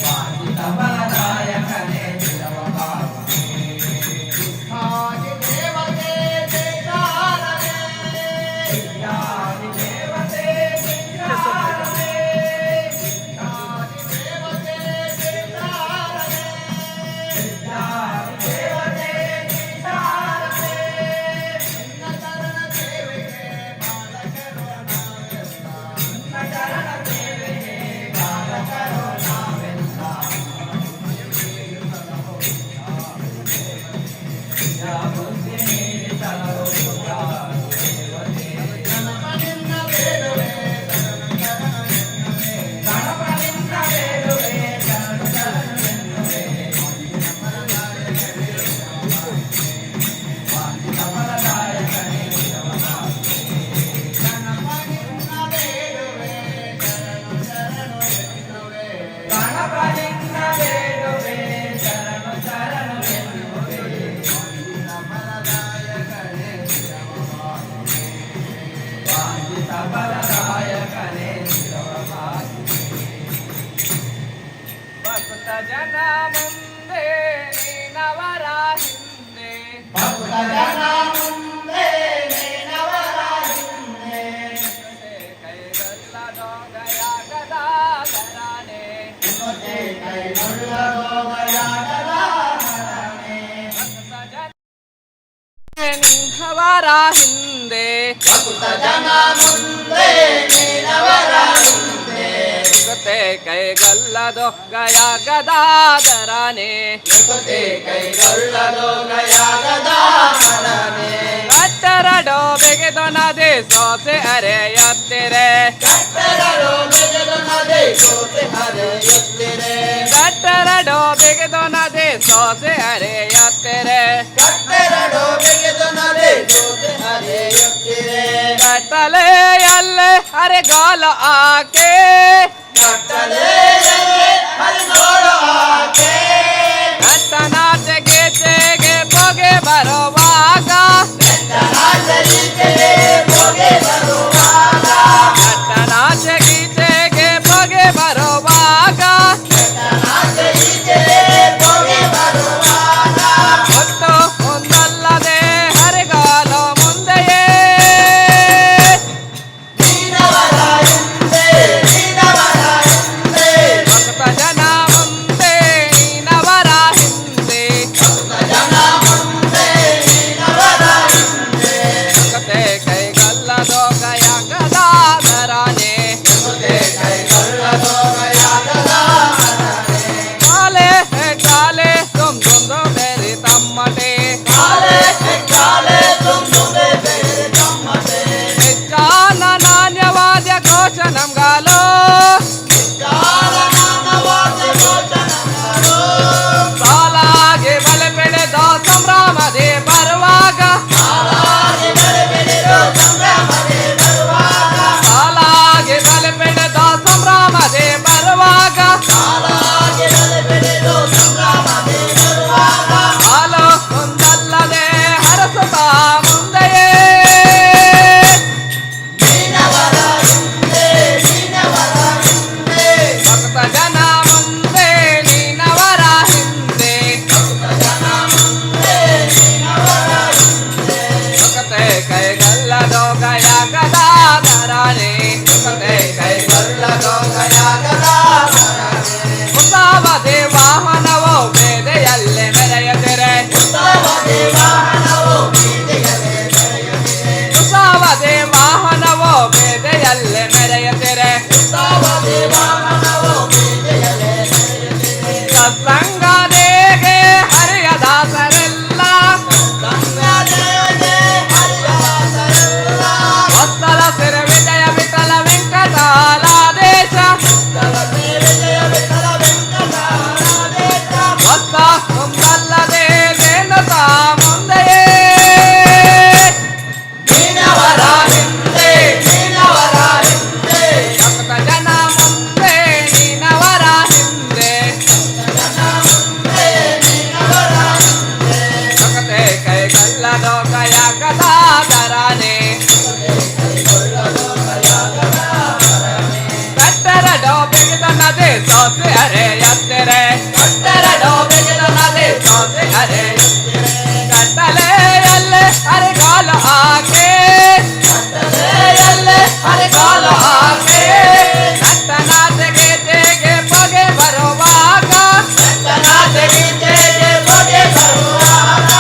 ವಾಂಛಿತ ಫಲದಾಯಕನೇ ಶಿರವಮಾಗುವೆ ಆದಿ ದೇವತೆ ದೇಶಾರನೆ ಯಾದಿ ದೇವತೆ ವಿಚಾರನೆ ಆದಿ ದೇವತೆ ದೇಶಾರನೆ ಯಾದಿ ದೇವತೆ ವಿಚಾರನೆ ನಿನ್ನ ಚರಣ ಸೇವೆಗೆ ಬಾಲಕರು ನಾವೆಲ್ಲ ನಿನ್ನ ಚರಣ ಸೇವೆಗೆ ಬಾಲಕರು ನಾವೆಲ್ಲ ಬುದ್ಧಿ ನೀಡಿ ತಲವು ದೇವತೆ ಗಣಪ ನಿನ್ನ ಬೇಡುವೆ ಶರಣು ಶರಣು ಎನ್ನುವೆ ಗಣಪ ನಿನ್ನ ಬೇಡುವೆ ಶರಣು ಶರಣು ಎನ್ನುವೆ ವಾಂಛಿತ ಫಲದಾಯಕನೇ ಶಿರವಮಾಗುವೆ ಗಣಪ ನಿನ್ನ ಬೇಡುವೆ ಶರಣು ಶರಣು ಎನ್ನುವೆ ಗಣಪ ನಿನ್ನ ಬೇಡುವೆ ಶರಣು ಶರಣು ಎನ್ನುವೆ ಫಲದಾಯಕನೇ ಶಿರವಮಾಗುವೆ ವಾಂಛಿತ ಫಲದಾಯಕನೇ ಶಿರವಮಾಗುವೆ ಭಕ್ತ ಜನ ಮುಂದೆ ನೀನವರ ಹಿಂದೆ ಭಕ್ತ ಜನ ಮುಂದೆ ನೀನವರ ಹಿಂದೆ ಕೈಗಲ್ಲ ದೊಂಗಯಾಗದಾದರನೆ ಜೊತೆ ಕೈಗೊಳ್ಳೋಗಯಾಗದ ಹರನೆ ಭಕ್ತ ಜನ ನಿನ್ನವರ ಹಿಂದೆ ಭಕ್ತ ಜನ ಮುಂದೆ ನೀನವರ ಹಿಂದೆ ಜೊತೆ ಕೈಗಲ್ಲದೋ ಗಯಾಗದಾದರನೆ ಜೊತೆ ಕೈಗೊಳ್ಳೋಗಯಾಗದ ಹರನೆ ಕಟ್ಟರಡೋ ಬೆಗೆದೊನದೆ ಸೋಸೆ ಅರೆಯತ್ತಿರೆ ಕಟ್ಟರಡು ಬೆಗೆದು ನದಿ ಸೋತೆ ಹರಿಯುತ್ತಿರೆ ಕಟ್ಟರಡೋ ಬೆಗೆದೊನದೆ ಸೋಸೆ ಅರೆಯತ್ತಿರೆ ಕಟ್ಟರಡು ಬೆಗೆದು ನದಿ ಸೋತೆ ಹರಿಯುತ್ತಿರೆ ಕಟ್ಟಲೆಯಲ್ಲೇ ಅರೆಗಾಲ ಆಕೆ ಕಟ್ಟಲೆಯಲ್ಲೇ ಹರಿಗೋಳು ಆಕೆ ಕಟ್ಟನಾಚೆಗೆ ಚೆಗೆ ಪೊಗೆ ಬರುವಾಗ ಕಟ್ಟನಾಚೆಗೆ ಪೊಗೆ ಬರುವಾಗ ಕಟ್ಟನಾಚೆಗೆ ಚೆಗೆ ಪೊಗೆ ಕಾಲು ಹಾಕಿ ಕತ್ತಲೆಯಲ್ಲೇ ಹರಿ ಕಾಲು ಹಾಕಿ ನರ್ತನಾಟಗೀತೆಗೆ ಬಗೆ ಬರುವಾಗ ನರ್ತನಾಟಗೀತೆಗೆ ಬಗೆ ಬರುವಾಗ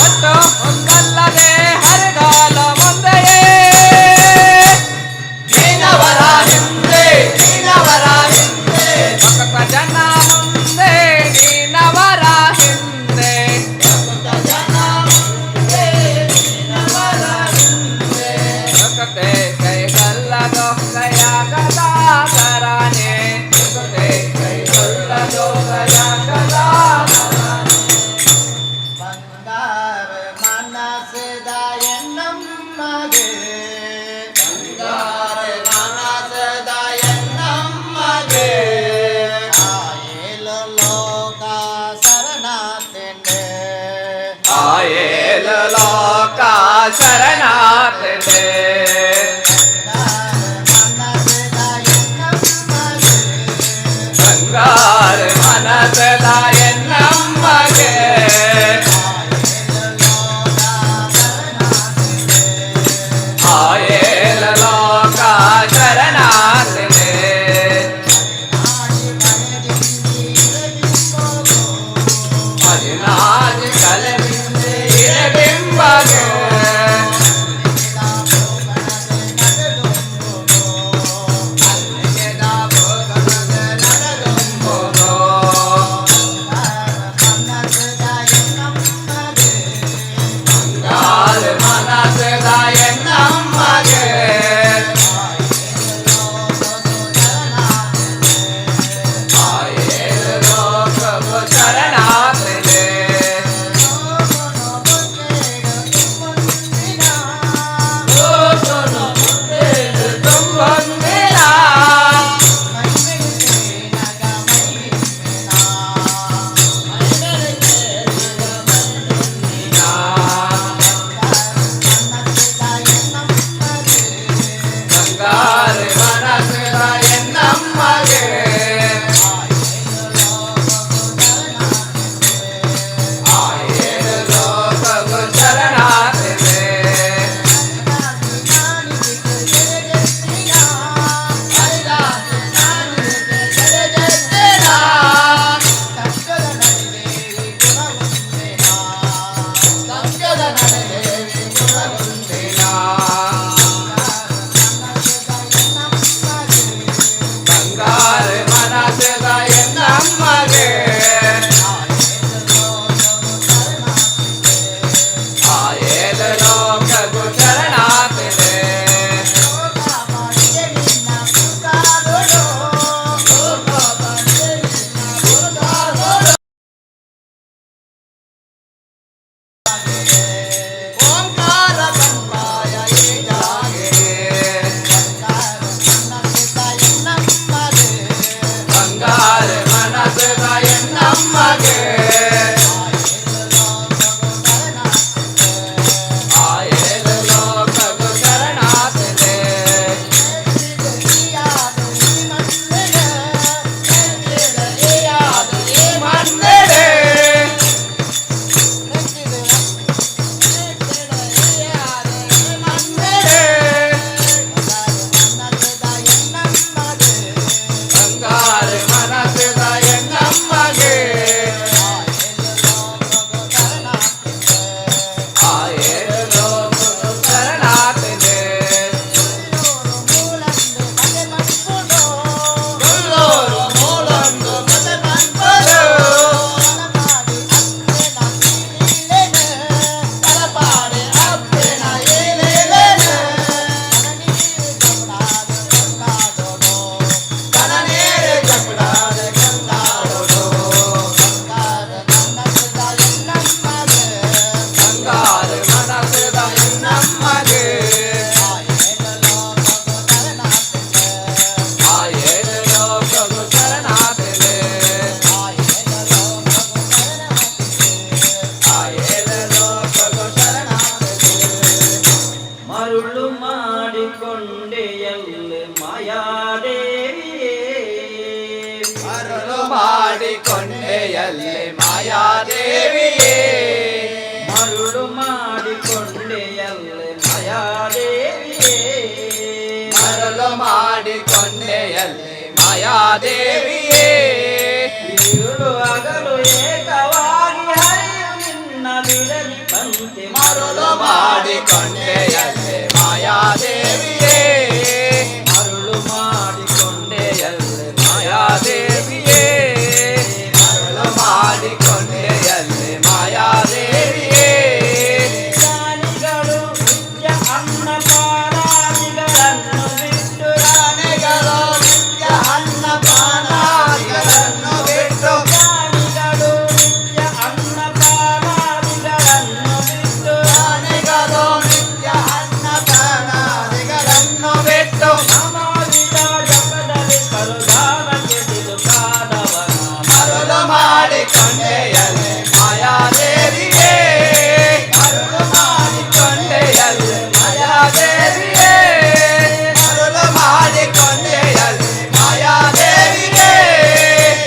ಒಟ್ಟು ಒಂದಲ್ಲದೆ ಹರಿಗಾಲ ಮುಂದೆಯೇ ನೀನವರ ಹಿಂದೆ ನೀನವರ ಹಿಂದೆ ಭಕ್ತ ಜನ ಮುಂದೆ ನೀನವರ ಹಿಂದೆ ಭಕ್ತ ಜನ ಮುಂದೆ ನೀನವರ ಹಿಂದೆ ಭಕ್ತೆ ಕೈಗಲ್ಲದೋ ಕೈಯಾಗದ ಕರಾನೆ ಭಕ್ತೆ ಕೈಗಲ್ಲದೋ ಕೈಯಾಗದ ಬಂಗಾರ ಮನಸದ ಎನ್ನಮ್ಮಗೆ ಬಂಗಾರ ಮನಸದ ಎನ್ನಮ್ಮಗೆ ಆಯೇಲು ಲೋಕ ಶರಣಾರ್ಥಿಂದೆ ಆಯೇಲು ಲೋಕ ಶರಣಾರ್ಥಿಂದೆ ಬಂಗಾರ ಮನಸದ ಎನ್ನಮ್ಮಗೆ ಆಯೇಲು ಲೋಕ ಶರಣಾರ್ಥಿಂದೆ ಮದಿನಾಜಿ ಕಲೆಮಿಂದೆ ಇರಬಿಂಬಗೆ ಬಂಗಾರ ಮನಸದ ಎನ್ನಮ್ಮಗೆ ಆಯೇಲು ಲೋಕವು ಶರಣಾರ್ಥಿಂದೆ ಲೋಕನು ಮುಂದೆದು ತುಂಬಂದಿನ ಬಂಗಾರ ಮನಸದ ಎನ್ನಮ್ಮಗೆ ಆಯೇಲು ಲೋಕವು ಶರಣಾರ್ಥಿಂದೆ ಬಂಗಾರ ಮನಸದ ಎನ್ನಮ್ಮಗೆ ಆಯೇಲು ಲೋಕವು ಶರಣಾರ್ಥಿಂದೆ ಓಂಕಾರ ಬಂಪಾಯ ಈ ಜಾಗೆ ಬಂಗಾರ ಮನಸದ ಎನ್ನಮ್ಮಗೆ ಆಯೇಲು ಲೋಕವು ಶರಣಾರ್ಥಿಂದೆ ಮನ್ನೆಡೆ ಬಂಗಾರ ಮನಸದ ಎನ್ನಮ್ಮಗೆ ಆಯೇಲು ಲೋಕವು ಶರಣಾರ್ಥಿಂದೆ ಕೊಲ್ಲೂರು ಮೂಲೊಂದು ಕತೆ ಬಂಪದು ತಲಪಾಡಿ ಅಪ್ಪೆನ ಏನೇಲೇನೆ ಕನನೇರೆ ಜಪಡಾದ ಕಂದಾಡೋದು ಬಂಗಾರ ಮನಸದ ಎನ್ನಮ್ಮಗೆ ಆಯೇಲು ಲೋಕವು ಶರಣಾರ್ಥಿಂದೆ ಆಯೇಲು ಲೋಕವು ಶರಣಾರ್ಥಿಂದೆ ಮರುಳು ಮಾಡಿಕೊಂಡೆಯಲ್ಲಿ ಮಾಯಾದೇವಿಯೇ ಮರುಳು ಮಾಡಿಕೊಂಡೆಯಲ್ಲಿ ಮಾಯಾದೇವಿಯೇ ಮರುಳು ಮಾಡಿಕೊಂಡೆಯಲ್ಲಿ ಕೊಂಡೆಯಲ್ಲಿ ಮಾಯಾದೇವಿಯೇ ഇരുಳು ಹಗಲು ಏಕವಾಗಿ ಹರಿಯು ನಿನ್ನ ಬಿಡಲಿ ಪಂಕ್ತಿ ಮರುಳು ಮಾಡಿಕೊಂಡೆಯಲ್ಲಿ ಮಾಯಾದೇವಿಯೇ ಮರುಳು ಮಾಡಿಕೊಂಡೆಯಲ್ಲಿ ಮಾಯಾದೇವಿಯೇ ಮರುಳು ಮಾಡಿಕೊಂಡೆಯಲ್ಲಿ ಮಾಯಾದೇವಿಯೇ ಜ್ಞಾನಿಗಳು ನಿತ್ಯ ಅನ್ನಪಾನಾದಿಗಳನ್ನು ಬಿಟ್ಟು ಪ್ರಾಣಿಗಳು ನಿತ್ಯ ಅನ್ನಪಾನಾದಿಗಳನ್ನು ಬಿಟ್ಟು ಜ್ಞಾನಿಗಳು ನಿತ್ಯ ಅನ್ನಪಾನಾದಿಗಳನ್ನು ಬಿಟ್ಟು ಪ್ರಾಣಿಗಳು ನಿತ್ಯ ಅನ್ನಪಾನಾದಿಗಳನ್ನು ಬಿಟ್ಟು ನಮಾವಿದ ಜಪದಲ್ಲಿ ಕರುಗಾನಕ್ಕೆ ಸಿಲುಕಾದವನ ಮರುಳು ಮಾಡಿಕೊಂಡೆಯಲ್ಲಿ ಮಾಯಾದೇವಿಯೇ ಮರುಳು ಮಾಡಿಕೊಂಡೆಯಲ್ಲಿ ಮಾಯಾದೇವಿಯೇ ಮರುಳು ಮಾಡಿಕೊಂಡೆಯಲ್ಲಿ ಮಾಯಾದೇವಿಯೇ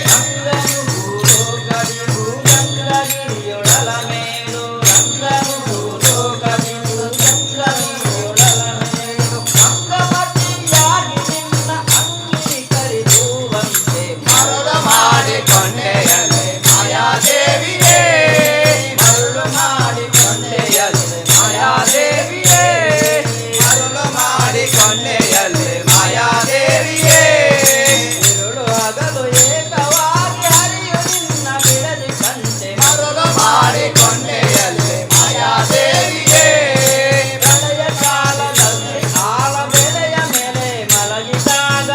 ರಂಗನು ಭೂಲೋಕದಿಗೂ ಚಂದ್ರಗಿರಿಯೊಳಲ ಮೇಲು ರಂಗನು ಭೂಲೋಕದಿಗೂ ಚಂದ್ರಗಿರಿಯೊಳಲ ಮೇಲು ಅಂಗಮತಿಯಾಗಿ ನಿನ್ನ ಅಂಗೀಕರಿಸುವಂತೆ ಮರುಳು ಮಾಡಿಕೊಂಡೆಯಲ್ಲಿ ಮಾಯಾದೇವಿಯೇ ಮರುಳು ಮಾಡಿಕೊಂಡೆಯಲ್ಲಿ ಮಾಯಾದೇವಿಯೇ ಮರುಳು ಮಾಡಿಕೊಂಡೆಯಲ್ಲಿ ಮಾಯಾದೇವಿಯೇ ഇരുಳು ಹಗಲು ಏಕವಾಗಿ ಹರಿಯು ನಿನ್ನ ಬಿಡದಿ ಕಂತೆ ಮರುಳು ಮಾಡಿಕೊಂಡೆಯಲ್ಲಿ ಮಾಯಾದೇವಿಯೇ ಪ್ರಳಯ ಕಾಲದಲ್ಲಿ ಆಳ ಬೆಲೆಯ ಮೇಲೆ ಮಲಗಿದಾಗ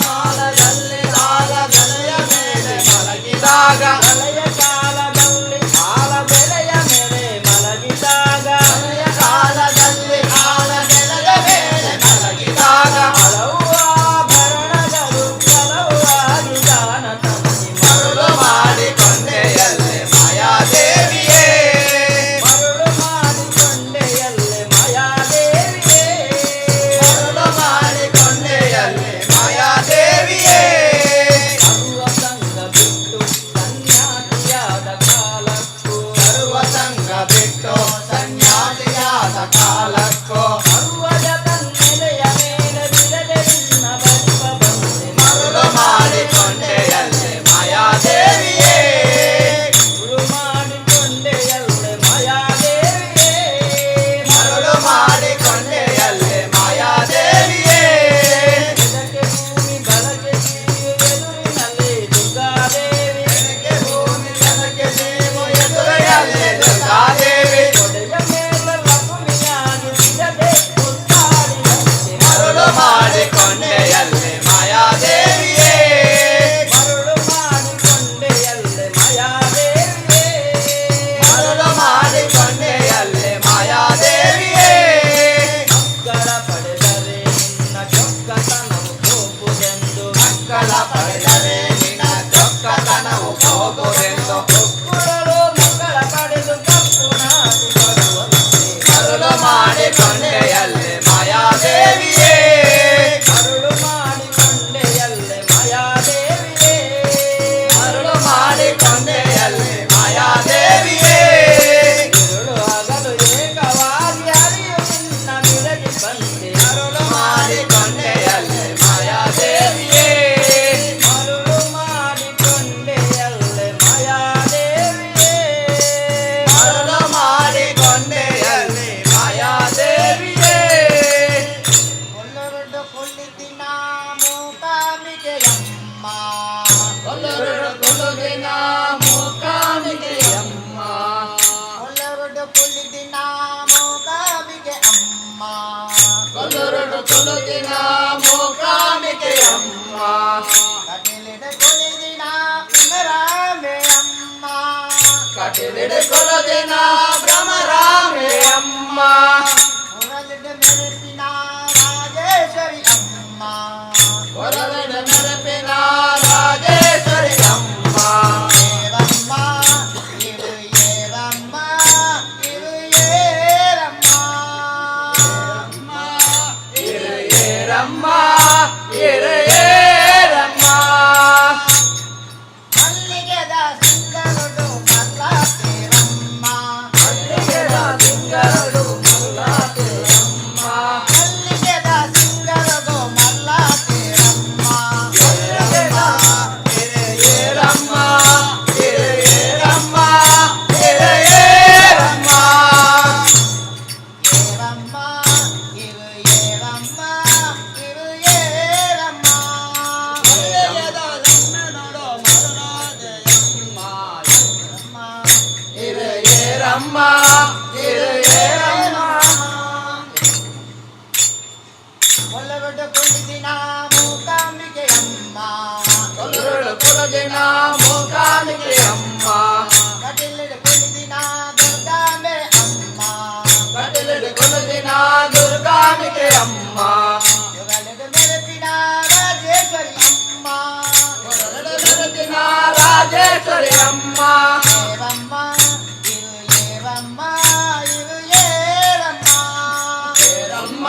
ಕಾಲದಲ್ಲಿ ಆಲ ಬೆಲೆಯ ಮೇಲೆ ಮಲಗಿದಾಗ ಪ್ರಳಯ ಕಾಲದಲ್ಲಿ ಆಳ ಬೆಲೆಯ ಮೇಲೆ ಮಲಗಿದಾಗ ಕಾಲದಲ್ಲಿ ಆಲ ಬೆಲೆಯ ಮೇಲೆ ಮಲಗಿದಾಗ ಹಲವು ಆಭರಣಗಳು ಕೆಲವಾಗಿ ದಾನ ತಂದಿ ಮರುಳು ಮಾಡಿಕೊಂಡೆಯಲ್ಲಿ ಮಾಯಾದೇವಿಯೇ ಮರುಳು ಮಾಡಿಕೊಂಡೆಯಲ್ಲಿ ಮಾಯಾದೇವಿಯೇ ಮರುಳು ಮಾಡಿಕೊಂಡೆಯಲ್ಲಿ ಮಾಯಾದೇವಿಯೇ ಸರ್ವ ಸಂಗ ಬಿಟ್ಟು ಸನ್ಯಾಸಿಯಾದ ಕಾಲಕ್ಕೂ ಸರ್ವ ಸಂಗ ಬಿಟ್ಟು ಸನ್ಯಾಸಿಯಾದ ಕಾಲಕ್ಕೂ ಸರ್ವದ ತನ್ನೆಲೆಯ ಮೇಲೆ ಬಿಡದೆ ನಿನ್ನ ಬರುವ ಬಂದೆ ಮರುಳು ಮಾಡಿಕೊಂಡೆಯಲ್ಲಿ ಮಾಯಾದೇವಿಯೇ ಮರುಳು ಮಾಡಿಕೊಂಡೆಯಲ್ಲಿ ಮಾಯಾದೇವಿಯೇ ಮರುಳು ಮಾಡಿಕೊಂಡೆಯಲ್ಲಿ ಮಾಯಾದೇವಿಯೇ ಇದಕ್ಕೆ ಭೂಮಿ ಬಳಕೆ ಎದುರಿನಲ್ಲಿ ದುರ್ಗಾದೇವಿ ಬೆಳಗ್ಗೆ ಭೂಮಿ ಬೆಳಗ್ಗೆ ನೀವು ಎದುರಲ್ಲಿ ದುರ್ಗಾದೇವಿ ಒಡೆಯ ಮೇಲೆ ಲಕ್ಷ್ಮಿಯಾಗಿ ಬಿಡದೆ ಮುತ್ತಾಡಿದಂತೆ ಮರುಳು ಮಾಡಿಕೊಂಡೆಯಲ್ಲಿ ಮಾಯಾದೇವಿಯೇ ಮರುಳು ಮಾಡಿಕೊಂಡೆಯಲ್ಲಿ ಮಾಯಾದೇವಿಯೇ ಮರುಳು ಮಾಡಿಕೊಂಡೆಯಲ್ಲಿ ಮಾಯಾದೇವಿಯೇ ಮಕ್ಕಳ ಪಡೆದರೆ ನಿನ್ನ ಚೊಕ್ಕತನವು ಹೋಗುವುದೆಂದು ಮಕ್ಕಳ ಪಡೆದರೆ ನಿನ್ನ ಚೊಕ್ಕತನವು ಹೋಗುವುದೆಂದು ಕುರಳು ಮಕ್ಕಳ ಪಡೆದು ಕಪ್ಪು ನಾಟಿ ಬರುವಂತೆ ಮರುಳು ಮಾಡಿಕೊಂಡೆಯಲ್ಲಿ ಮಾಯಾದೇವಿಯೇ ಮರುಳು ಮಾಡಿಕೊಂಡೆಯಲ್ಲಿ ಮಾಯಾದೇವಿಯೇ ಮರುಳು ಮಾಡಿಕೊಂಡೆಯಲ್ಲಿ ಮಾಯಾದೇವಿಯೇ ഇരുಳು ಹಗಲು ಏಕವಾಗಿ ಹರಿಯು ನಿನ್ನ ಬಿಡದಿ ಬಂದೆ ಮರುಳು ಮಾಡಿಕೊಂಡೆಯಲ್ಲಿ ಮಾಯಾದೇವಿಯೇ ಮರುಳು ಮಾಡಿಕೊಂಡೆಯಲ್ಲಿ ಮಾಯಾದೇವಿಯೇ ಮರುಳು ಮಾಡಿಕೊಂಡೆಯಲ್ಲಿ ಮಾಯಾದೇವಿಯೇ ಕೊಲ್ಲರಡು ಕೊಲ್ಲಿದ್ದಿನ ಮೂಕಾಂಬಿಕೆಯಮ್ಮ ಕೊಲ್ಲರಡು ಕೊಲ್ಲುದಿನ ಮೂಕಾಂಬಿಕೆಯಮ್ಮ ಕೊಲ್ಲರಡು ಕೊಲ್ಲಿದ್ದಿನ ಮೂಕಾಂಬಿಕೆ ಅಮ್ಮ ಕೊಲ್ಲರಡು ಕೊಲ್ಲುದಿನ ಮೂಕಾಂಬಿಕೆಯಮ್ಮ ಕಟಲಿಡ ಕೊಲ್ಲಿದಿನ ಭ್ರಮರಾಮೆ ಅಮ್ಮ ಕಟಲಿಡ ಕೊಲ್ಲುದಿನ ಭ್ರಮರಾಮೆ ಅಮ್ಮ ಹೊರಲಿಡ ಮೆರೆಪಿನ ರಾಜೇಶ್ವರಿ ಅಮ್ಮ ಹೊರಲಿಡ ಮೆರೆಪಿನ ರಾಜೇಶ್ವರಿ ಅಮ್ಮ ಏರಮ್ಮ ಇದು ಏರಮ್ಮ ಇದು ಏರಮ್ಮ ಇದು ಏರಮ್ಮ ಇದು ಏರಮ್ಮ ಮಲ್ಲಿಗೆದ ಸಿಂಗರುಡು ಮಲ್ಲಾತೇರಮ್ಮ ಮಲ್ಲಿಗೆದ ಸಿಂಗರುಡು ಮಲ್ಲಾತೇರಮ್ಮ ಮಲ್ಲಿಗೆದ ಸಿಂಗರುಡು ಮಲ್ಲಾತೇರಮ್ಮ ರಾಜೇಶ್ವರಿ ಅಮ್ಮ ಏರಮ್ಮ ಇರು ಏರಮ್ಮ ಇರು ಏರಮ್ಮ ಏರಮ್ಮ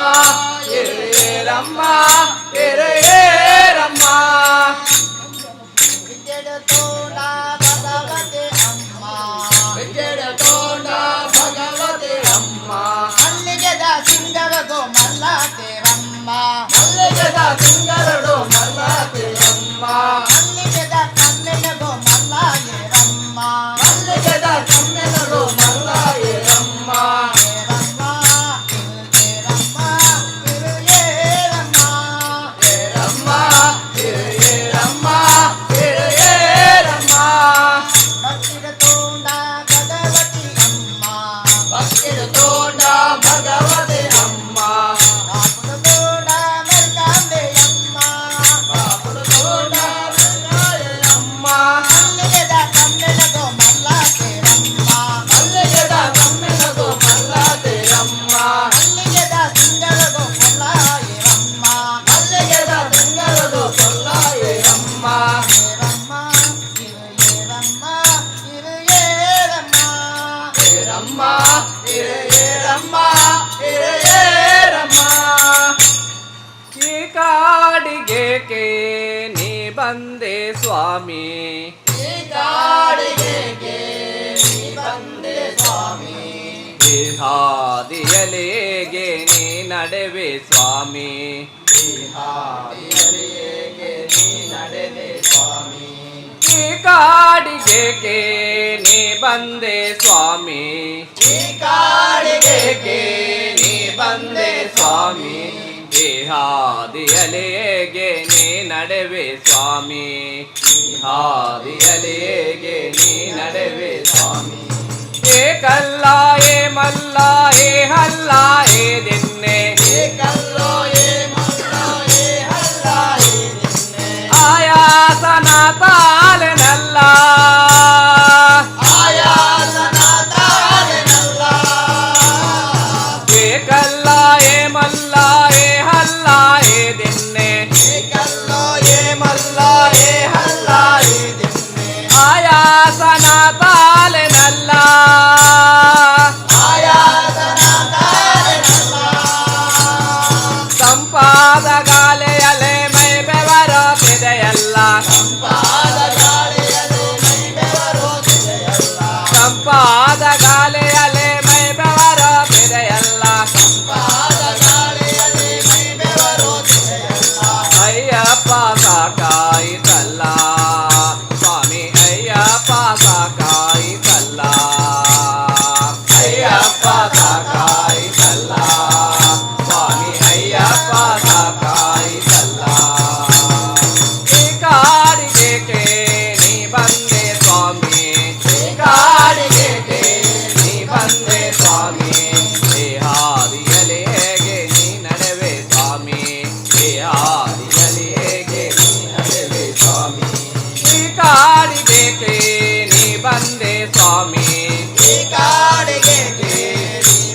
ಏರಮ್ಮ ಏರಮ್ಮ ವಿಜಯ ತೋಡ ಭಗವತಿ ಅಮ್ಮ ವಿಜಯ ತೋಂಡ ಭಗವತಿ ಅಮ್ಮ ಮಲ್ಲಿಗೆದ ಸಿಂಗರದು ಮಲ್ಲಾತೇರಮ್ಮ ಮಲ್ಲಿಗೆದ ಸಿಂಗರಡು ಮಲ್ಲಾತೇರಮ್ಮ ಮಲ್ಲಿಗೆದ ಕನ್ನೆನದು ಮಲ್ಲಾಯೇರಮ್ಮ ಮಲ್ಲಿಗೆದ ಕಮ್ಮೆನಡು ಮಲ್ಲಾಯೇರಮ್ಮ ಏರಮ್ಮ ಇರು ಏರಮ್ಮ ಏರಮ್ಮ ಏರಮ್ಮ ಏರಮ್ಮ ಭಕ್ತಿಯ ತೋಂಡ ಭಗವತಿ ಅಮ್ಮ ಭಕ್ತಿಯ ತೋಂಡ ಭಗವತಿ ಅಮ್ಮ ಕಾಪುಡ ತೋಡ ಮಲ್ಕಾಂಬೆ ಅಮ್ಮ ಪಾಪುಡ ತೋಂಡ ಅಮ್ಮ ಮಲ್ಲಿಗೆದ ಕನ್ನೆನದು ಮಲ್ಲಾತೇರಮ್ಮ ಮಲ್ಲಿಗೆದ ಕಮ್ಮೆನದು ಮಲ್ಲಾತೇರಮ್ಮ ಮಲ್ಲಿಗೆದ ಸಿಂಗರದು ಮಲ್ಲಾಯೇರಮ್ಮ ಮಲ್ಲಿಗೆದ ಸಿಂಗರದು ಕೊಲ್ಲಾಯೇರಮ್ಮ ಏರಮ್ಮ ಇರು ಏರಮ್ಮ ಏರಮ್ಮ ಏರಮ್ಮ ಏರಮ್ಮ ಈ ಕಾಡಿಗೆ ನೀ ಬಂದೆ ಸ್ವಾಮಿ ಈ ಕಾಡಿಗೆ ನೀ ಬಂದೆ ಸ್ವಾಮಿ ಈ ಹಾದಿಯಲಿಗೆ ನೀ ನಡೆವೆ ಸ್ವಾಮಿ ಈ ಹಾದಿಯಲಿಗೆ ನೀ ನಡೆವೆ ಸ್ವಾಮಿ ಈ ಕಾಡಿಗೆ ನೀ ಬಂದೆ ಸ್ವಾಮಿ ಈ ಕಾಡಿಗೆ ನೀ ಬಂದೆ ಸ್ವಾಮಿ ಈ ಹಾದಿಯಲಿಗೆ ನೀ ನಡೆವೆ ಸ್ವಾಮಿ ಈ ಹಾದಿಯಲಿಗೆ ನೀ ನಡೆವೆ ಸ್ವಾಮಿ ಏ ಕಲ್ಲ ಏ ಮಲ್ಲ ಏ ಹಲ್ಲ ಏ ದಿನ್ನೆ ಏ ಕಲ್ಲೋ ಏ ಮಲ್ಲ ಏ ಹಲ್ಲ ಏ ದಿನ್ನೆ ಆಯಾಸನ ತಾಲೆನಲ್ಲ ಆಯಾಸನ ತಾಲೆನಲ್ಲ ಏ ಕಲ್ಲ ಏ ಮಲ್ಲ ಏ ಹಲ್ಲ ಏ ದಿನ್ನೆ ಏ ಕಲ್ಲೋ ಏ ಮಲ್ಲ ಏ ಹಲ್ಲ ಏ ದಿನ್ನೆ ಆಯಾಸನ ತಾಲೆನಲ್ಲ ಆಯಾಸನ ತಾಲೆನಲ್ಲ ತಂಪಾದ ಗಾಳಿಯಲೆ ಮೈ ಬೆವರೋ ಬೆದೆಯಲ್ಲ ತಂಪಾದ ಗಾಳಿಯಲೆ ಮೈ ಬೆವರೋ ಬೆದೆಯಲ್ಲ ತಂಪಾದ ಗಾಳಿಯಲೆ ಮೈ ಬೆವರೋ ಬೆದೆಯಲ್ಲ ತಂಪಾದ ಗಾಳಿಯಲೆ ಮೈ ಬೆವರೋ ಬೆದೆಯಲ್ಲ ಅಯ್ಯಪ್ಪ ಸಾಕಾಯಿತಲ್ಲ ಸ್ವಾಮಿ ಅಯ್ಯಪ್ಪ ಸಾಕಾಯಿತಲ್ಲ ಅಯ್ಯಪ್ಪ ಸಾಕಾಯಿತಲ್ಲ ಸ್ವಾಮಿ ಅಯ್ಯಪ್ಪ ಸಾಕಾಯಿತಲ್ಲ ಈ ಕಾಡಿಗೆ ನೀ ಬಂದೆ ಸ್ವಾಮಿ ಈ ಕಾಡಿಗೆ ನೀ ಬಂದೆ ಸ್ವಾಮಿ ಈ ಹಾದಿಯಲಿಗೆ ನೀ ನಡೆವೆ ಸ್ವಾಮಿ ಈ ಹಾದಿಯಲಿಗೆ ನೀ ನಡೆವೆ ಸ್ವಾಮಿ ಈ ಕಾಡಿಗೆ ನೀ ಬಂದೆ ಸ್ವಾಮಿ ಈ ಕಾಡಿಗೆ ನೀ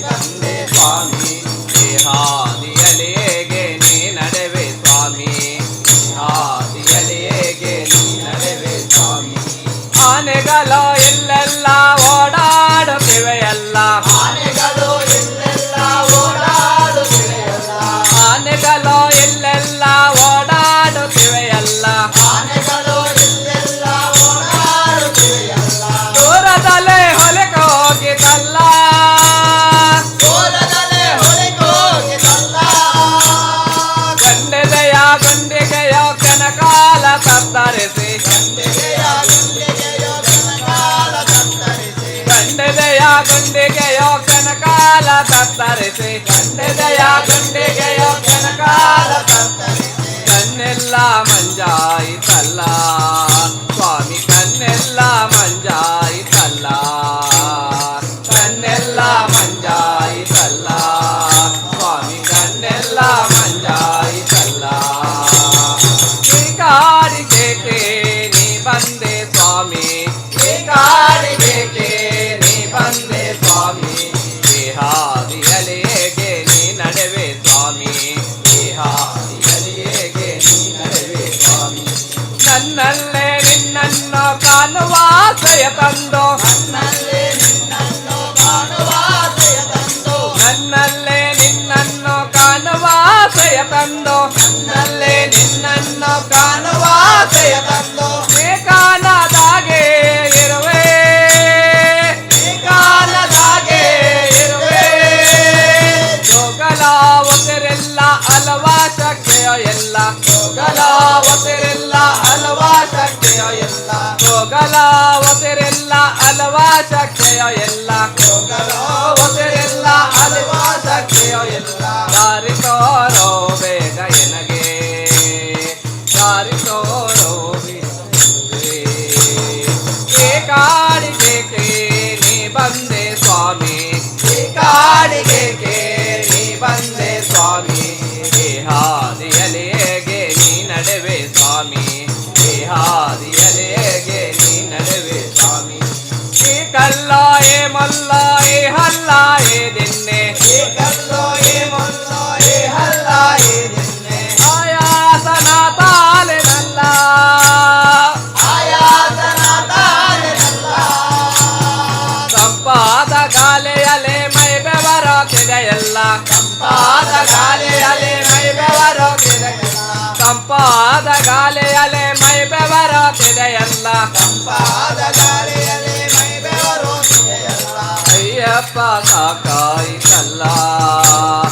ಬಂದೆ ಸ್ವಾಮಿ ಈ ಹಾದಿಯಲಿಗೆ ನೀ ನಡೆವೆ ಸ್ವಾಮಿ ಈ ಹಾದಿಯಲಿಗೆ ನೀ ನಡೆವೆ ಸ್ವಾಮಿ ಆನೆಗಳು ಇಲ್ಲೆಲ್ಲ ಓಡಾಡುತ್ತಿವೆಯಲ್ಲ ಆನೆಗಳು ಇಲ್ಲೆಲ್ಲ ಓಡಾಡುತ್ತಿವೆಯಲ್ಲ ಆನೆಗಳು ಇಲ್ಲೆಲ್ಲ ಓಡಾಡುತ್ತಿವೆಯಲ್ಲ ಆನೆಗಳು ಇಲ್ಲೆಲ್ಲ ಓಡಾಡುತ್ತಿವೆಯಲ್ಲ ದೂರದಲ್ಲೇ ಹೊಲಕ್ಕೆ ಹೋಗಿದ್ದಲ್ಲ ದೂರದಲ್ಲೇ ಹೊಲಕ್ಕೆ ಹೋಗಿದ್ದಲ್ಲ ಗಂಡೆದೆಯ ಗುಂಡಿಗೆಯೋ ಕನಕಾಲ ಕತ್ತರಿಸಿ ಗಂಡೆದೆಯ ಗುಂಡಿಗೆಯೋ ಕನಕಾಲ ಕತ್ತರಿಸಿ ಗಂಡೆದೆಯ ಗುಂಡಿಗೆಯೋ ಕನಕಾಲ ಕತ್ತರಿಸಿ ಗಂಡೆದೆಯ ಗುಂಡಿಗೆಯೋ ಕನಕಾಲ ಕತ್ತರಿಸಿ ಕಣ್ಣೆಲ್ಲ ಮಂಜಾಯಿತಲ್ಲ ಸ್ವಾಮಿ ಕಣ್ಣೆಲ್ಲ ಮಂಜಾಯಿತಲ್ಲ ಕಣ್ಣೆಲ್ಲ ಮಂಜಾಯಿತಲ್ಲ ಸ್ವಾಮಿ ಕಣ್ಣೆಲ್ಲ ಮಂಜಾಯಿತಲ್ಲ ಈ ಕಾಡಿಗೆ ನೀ ಬಂದೆ ಸ್ವಾಮಿ ಈ ಕಾಡಿಗೆ ನೀ ಬಂದೆ ಸ್ವಾಮಿ ಈ ಹಾದಿಯಲಿಗೆ ನೀ ನಡೆವೆ ಸ್ವಾಮಿ ಈ ಹಾದಿಯಲಿಗೆ ನೀ ನಡೆವೆ ಕಾಣುವ ಆಸೆಯ ತಂದು ನನ್ನಲ್ಲಿ ನಿನ್ನನ್ನು ಕಾಣುವ ಆಸೆಯ ತಂದು ನನ್ನಲ್ಲೇ ನಿನ್ನನ್ನು ಕಾಣುವ ಆಸೆಯ ತಂದು ನನ್ನಲ್ಲಿ ನಿನ್ನನ್ನು ಕಾಣುವ ಆಸೆಯ ತಂದು ನೀ ಕಾಣದಾಗೆ ಇರುವೆ ಈ ಕಾಲದಾಗೆ ಇರುವೆ ಹೋಗಲಾವತಿರೆಲ್ಲ ಹಲವಾ ಶಕ್ತಿಯ ಎಲ್ಲ ಹೋಗಲಾವತಿರೆಲ್ಲ ಹಲವಾ ಶಕ್ತಿಯ ಎಲ್ಲ ಹೋಗಲಾವತಿರೆಲ್ಲ ಹಲವಾ ಶಕ್ತಿಯ ಎಲ್ಲ ಹೋಗಲಾವತಿರೆಲ್ಲ ಹಲವಾ ಶಕ್ತಿಯ ಎಲ್ಲ ದಾರಿ ತೋರೋ ಬೇಗ ಎನಗೆ ದಾರಿ ತೋರೋ ಏ ಕಾಡಿಗೆ ನೀ ಬಂದೆ ಸ್ವಾಮಿ ಈ ಕಾಡಿಗೆ ನೀ ಬಂದೆ ಸ್ವಾಮಿ ಈ ಹಾದಿಯಲ್ಲಿ ಹೇಗೆ ನೀ ನಡುವೆ ಸ್ವಾಮಿ ಈ ಹಾದಿಯಲ್ಲಿ ನೀ ನಡುವೆ ಸ್ವಾಮಿ ಈ ಕಲ್ಲ ಏ ಮಲ್ಲ ಏ ಹಲ್ಲ ಏ ದಿನ್ನೆ ಈ ಕಲ್ಲು ಈ ಮುಳ್ಳು ಈ ಹಲ್ಲ ಈ ದಿನ್ನೆ ಆಯಾಸನ ತಾಲೆನಲ್ಲ ಆಯಾಸನ ತಾಳೆನಲ್ಲ ಸಂಪಾದ ಗಾಲೆಯಲೆ ಮೈ ಬೆವರಾಕಿದೆಯಲ್ಲ ಪಾದ ಗಾಳಿಯಲ್ಲಿ ಮೈ ಬೆವರೋಗಿದೆಯಲ್ಲ ಸಂಪಾದ ಗಾಲೆಯಲೆ ಮೈ ಬೆವರಾಕಿದೆಯಲ್ಲ ಪಾದ ಗಾಳಿಯಲ್ಲಿ ಮೈ ಬೆವರೋಗಿದೆಯಲ್ಲ ಅಯ್ಯಪ್ಪ ಸಾಕಾಯಿತಲ್ಲ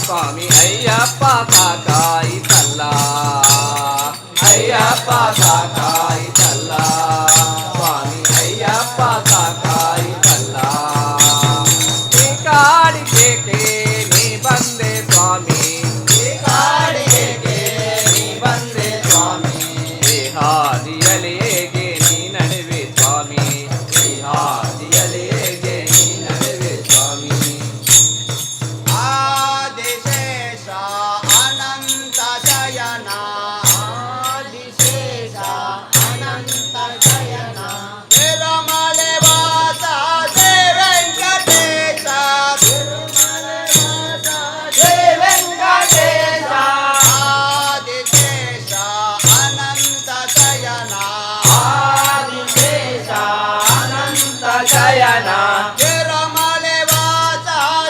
ಸ್ವಾಮಿ ಅಯ್ಯಪ್ಪ ಸಾಕಾಯಿತಲ್ಲ ಅಯ್ಯಪ್ಪ ಸಾಕಾಯಿತಲ್ಲ ಸ್ವಾಮಿ ಅಯ್ಯಪ್ಪ ಸಾಕಾಯಿತಲ್ಲ ಈ ಕಾಡಿಗೆ ನೀ ಬಂದೆ ಸ್ವಾಮಿ ಈ ಕಾಡಿಗೆ ನೀ ಬಂದೆ ಸ್ವಾಮಿ ಈ ಹಾದಿಯಲ್ಲಿ ಹೇಗೆ ನೀ ನಡುವೆ ಸ್ವಾಮಿ ಈ ಹಾದಿಯಲ್ಲಿ ಹೇಗೆ ನೀ ನಡುವೆ ಸ್ವಾಮಿ ಆದಿಶೇಷ ಅನಂತ ಶಯನ ಆದಿಶೇಷ ಅನಂತ ಶಯನ ತಿರುಮಲೆ ವಾಸ ಶ್ರೀ ವೆಂಕಟೇಶ ತಿರುಮಲೆ ವಾಸ ಶ್ರೀ ವೆಂಕಟೇಶ ಆದಿಶೇಷ ಅನಂತ ಶಯನ ಆದಿಶೇಷ ಅನಂತ ಶಯನ ತಿರುಮಲೆ ವಾಸ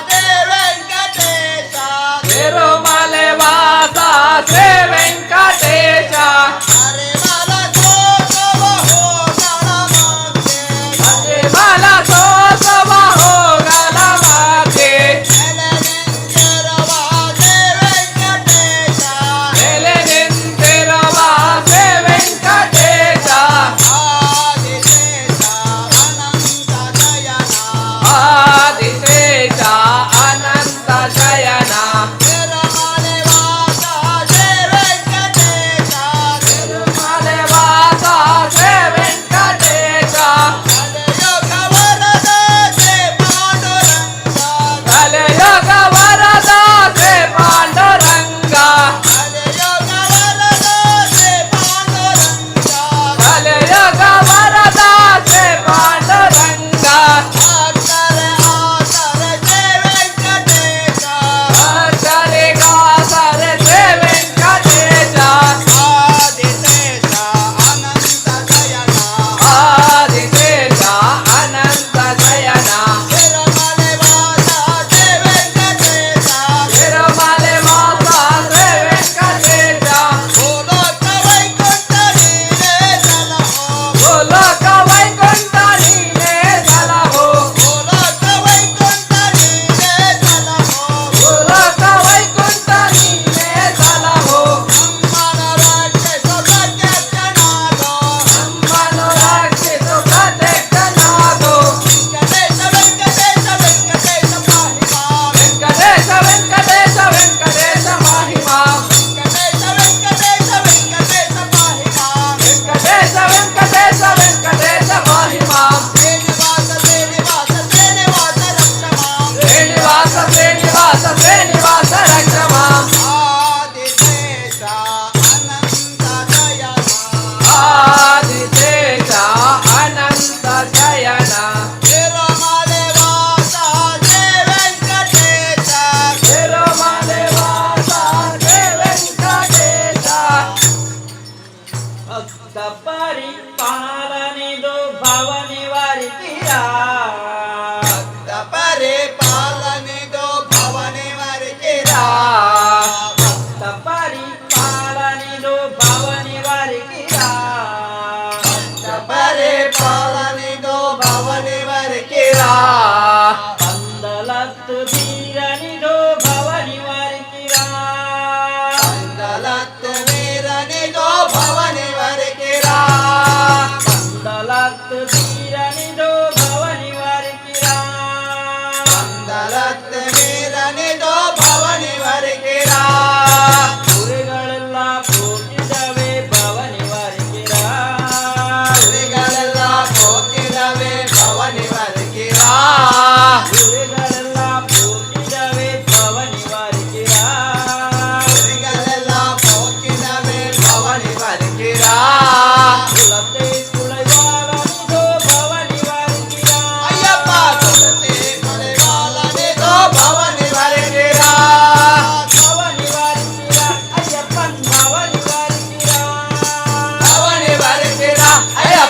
ಶ್ರೀ ವೆಂಕಟೇಶ ತಿರುಮಲೆ ವಾಸ ಶ್ರೀ ವೆಂಕಟೇಶ ಹರಿಮಲ ಸೋಸವ ಹೋಗಳ ಮಧ್ಯೆ ಮಲ ಸೋಸವ ಹೋಗಲ ಮಾತೆ ನೆಲೆನಿಂತಿರುವ ಶ್ರೀ ವೆಂಕಟೇಶ ನೆಲೆ ನಿಂತಿರುವ ಶ್ರೀ ವೆಂಕಟೇಶ ಆದಿಶೇಷ ಅನಂತ ಶಯನ ಆದಿಶೇಷ ಅನಂತ ಶಯನ ತಿರುಮಲೆ ವಾಸ ಶ್ರೀ ವೆಂಕಟೇಶ ತಿರುಮಲೆ ವಾಸ ಶ್ರೀ ವೆಂಕಟೇಶ ಕಲಿಯುಗ ವರದ ಶ್ರೀ ಪಾಂಡುರಂಗ ಕಲಿಯುಗ ವರದ ಶ್ರೀ ಪಾಂಡುರಂಗ ಕಲಿಯುಗ ವರದ ಶ್ರೀ ಪಾಂಡುರಂಗ ಕಲಿಯುಗ ವರದ ಶ್ರೀ ಪಾಂಡುರಂಗ ಆಸರೆ ಆಸರೆ ಶ್ರೀ ವೆಂಕಟೇಶ ಭಕ್ತರಿಗಾಸರೆ ಶ್ರೀ ವೆಂಕಟೇಶ ಆದಿಶೇಷ ಅನಂತ ಶಯನ ಆದಿಶೇಷ ಅನಂತ ಶಯನ ತಿರುಮಲೆ ವಾಸ ಶ್ರೀ ವೆಂಕಟೇಶ ತಿರುಮಲೆ ವಾಸ ಶ್ರೀ ವೆಂಕಟೇಶ ಭೂಲೋಕ ವೈಕುಂಠ ನೀನೇ ಸಲಹೋ ಭೂಲೋಕ ವೈಕುಂಠ ನೀನೇ ಸಲಹೋ ಭೂಲೋಕ ವೈಕುಂಠ ನೀನೇ ಸಲಹೋ ಭೂಲೋಕ ವೈಕುಂಠ ನೀನೇ ಸಲಹೋ ಅಮ್ಮನ ರಾಕ್ಷಸ ಪ್ರತ್ಯಕ್ಷನಾದೋ ನಮ್ಮನ್ನು ರಕ್ಷಿಸು ಪ್ರತ್ಯಕ್ಷನಾಗು ವೆಂಕಟೇಶ ವೆಂಕಟೇಶ ವೆಂಕಟೇಶ ಪಾಹಿಮಾ ವೆಂಕಟೇಶ ವೆಂಕಟೇಶ ವೆಂಕಟೇಶ ಮಹಿಮಾ ವೆಂಕಟೇಶ ವೆಂಕಟೇಶ ವೆಂಕಟೇಶ ಪಾಹಿಮಾ ವೆಂಕಟೇಶ ವೆಂಕಟೇಶ ವೆಂಕಟೇಶ ಮಹಿಮಾ ಶ್ರೀನಿವಾಸ ಶ್ರೀನಿವಾಸ ಶ್ರೀನಿವಾಸ ರಕ್ಷಮಾ ಶ್ರೀನಿವಾಸ ಶ್ರೀನಿವಾಸ ಶ್ರೀನಿವಾಸ ರಕ್ಷಮ ಆದಿಶೇಷ ಅನಂತ ಶಯನ ಆದಿಶೇಷ ಅನಂತ ಶಯನ ತಿರುಮಲೆ ವಾಸ ಶ್ರೀ ವೆಂಕಟೇಶ ತಿರುಮಲೆ ವಾಸ ಶ್ರೀ ವೆಂಕಟೇಶ ಭಕ್ತ ಪರಿಪಾಲನೆದು ಭವ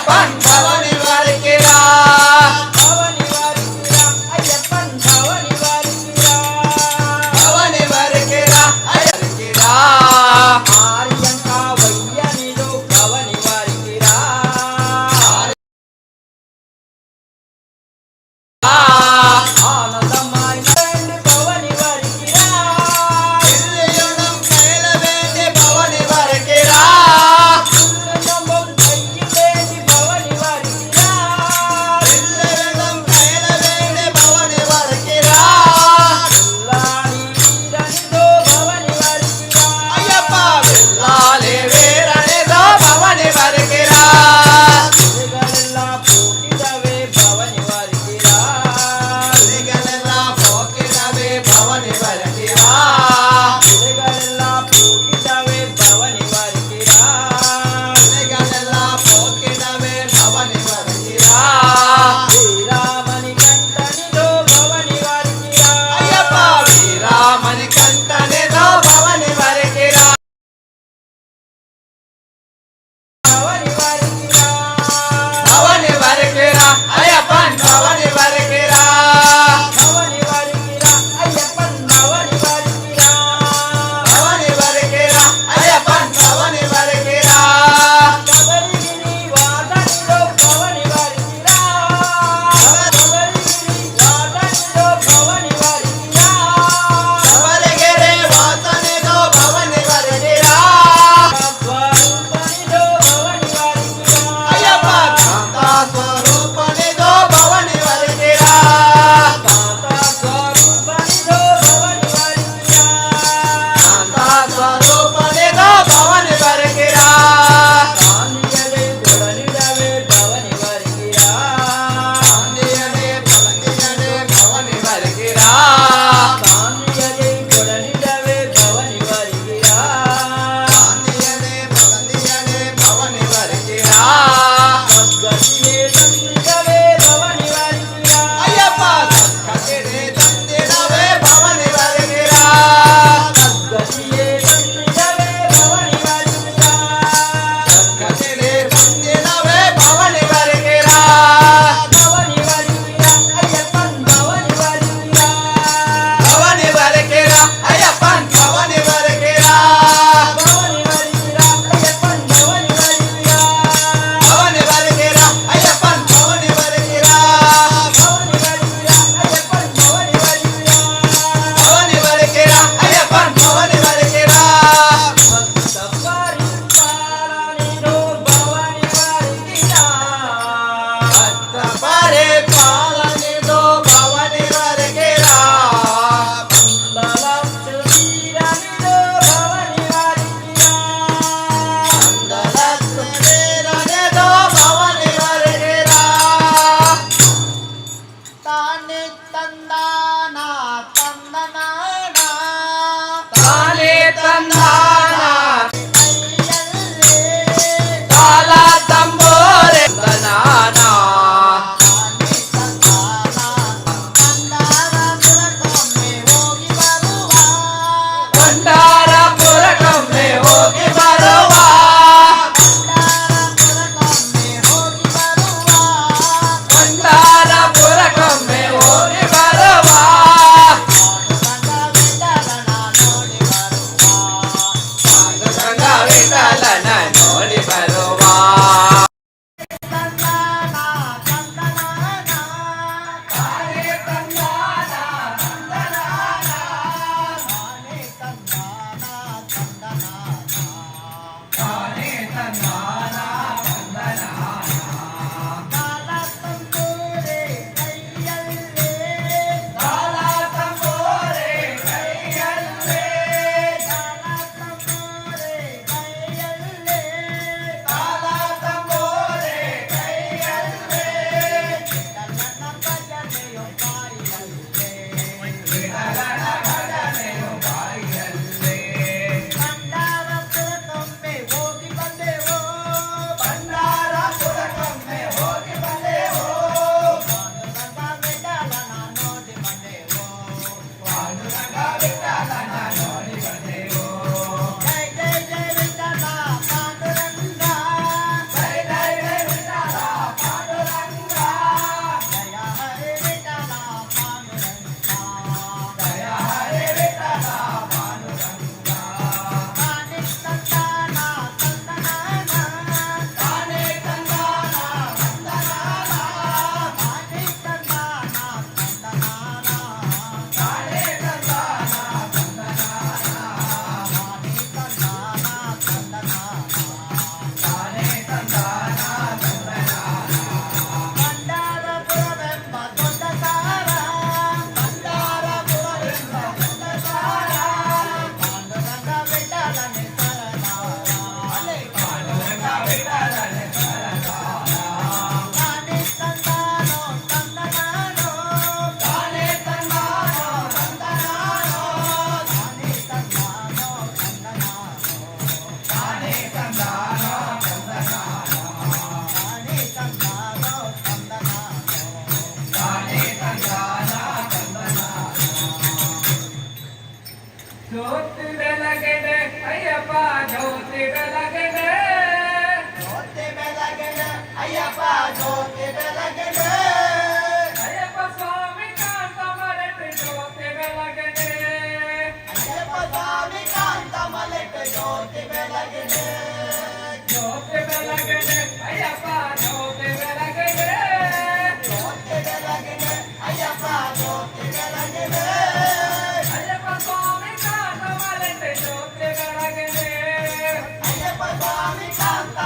ஐயப்பன் பவனி வருகிறார் பவனி வருகிறார் ஐயப்பன் பவனி வருகிறார் பவனி வருகிறார் வருகிறார் ஆரியங்கா வையனிலோ பவனி வருகிறார் ஆனந்தமாய் வேண்டி பவனி வருகிறார் இல்லையொன்னும் மேல வேண்டி பவனி வருகிறார் நம்பம் கையில் வேண்டி பவனி வருகிறார்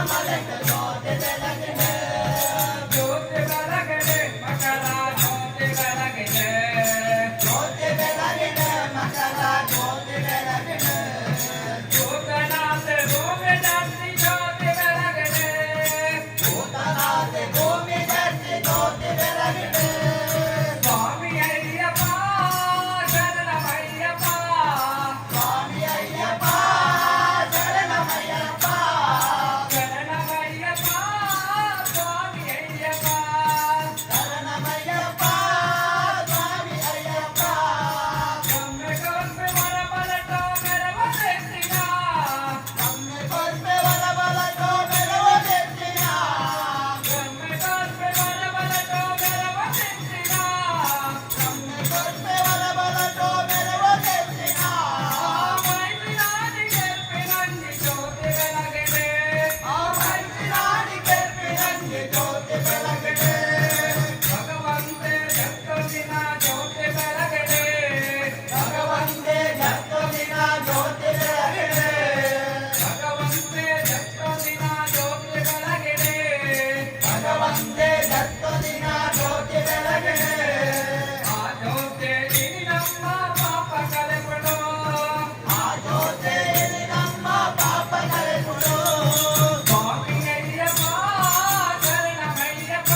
ಕಮಲಕ್ಕೆ ಜ್ಯೋತಿ ಬೆಳಗಿದೆ ಜ್ಯೋತಿ ಬೆಳಗಿದೆ ಮಕರ ಜ್ಯೋತಿ ಬೆಳಗಿದೆ ಜ್ಯೋತಿ ಬೆಳಗಿದೆ ಮಕರ ಜ್ಯೋತಿ ಬೆಳಗಿದೆ ಭೂತನಾಥ ಭೂಮಿ ಧರ್ತಿ ಜ್ಯೋತಿ ಬೆಳಗಿದೆ ಭೂತನಾಥ ಭೂಮಿ ಧರ್ತಿ ಜ್ಯೋತಿ ಬೆಳಗಿದೆ ಸ್ವಾಮಿ ಅಯ್ಯಪ್ಪ ಶರಣಮಯ್ಯಪ್ಪ ಸ್ವಾಮಿ ಅಯ್ಯಪ್ಪ ಶರಣಮಯ್ಯಪ್ಪ ಶರಣಮಯ್ಯಪ್ಪ ಸ್ವಾಮಿ ಅಯ್ಯಪ್ಪ ಶರಣಮಯ್ಯಪ್ಪ ಸ್ವಾಮಿ ಅಯ್ಯಪ್ಪ ಒಮ್ಮೆ ಕೊಮ್ಮೆ ಮರಮರಟೋ ಮೆರವದೆತ್ತಿನ ಒಮ್ಮೆ ಕೊಮ್ಮೆ ಒಲಬಲಟೋ ಮೆರವದೆತ್ತಿನ ಒಮ್ಮೆ ಕೊಮ್ಮೆ ಮರಮರಟೋ ಮೆರವದೆತ್ತಿನ ಒಮ್ಮೆ ಕೊಮ್ಮೆ ಒಲಬಲಟೋ ಮೆರವದೆತ್ತಿನ ಮೈತ್ರಿನಾಡಿ ಗೆಲ್ಪಿನಲ್ಲಿ ಜ್ಯೋತಿ ಬೆಳಗಿದೆ ಆ ಮೈತ್ರಿನಾಡಿ ಗೆಲ್ಪಿನಲ್ಲಿ ಜ್ಯೋತಿ ಬೆಳಗಿದೆ ಭಗವಂತೆ ಜಗತ್ತಿನ ಜ್ಯೋತಿ ಬೆಳಗಿದೆ ಭಗವಂತೆ ಜಗತ್ತಿನ ಜ್ಯೋತಿ ಬೆಳಗಿದೆ ಭಗವಂತೆ ಜಗತ್ತಿನ ಜ್ಯೋತಿ ಬೆಳಗಿದೆ ಭಗವಂತೆ ಜಗತ್ತಿನ ಜ್ಯೋತಿ ಬೆಳಗಿದೆ ಆ ಜ್ಯೋತಿ ನಮ್ಮ ಪಾಪ ಕಳೆಬಿಡು ಆ ಜ್ಯೋತಿಯಲ್ಲಿ ನಮ್ಮ ಪಾಪ ಕಳೆದುಡು ಸ್ವಾಮಿ ಅಯ್ಯಪ್ಪ ಶರಣಮಯ್ಯಪ್ಪ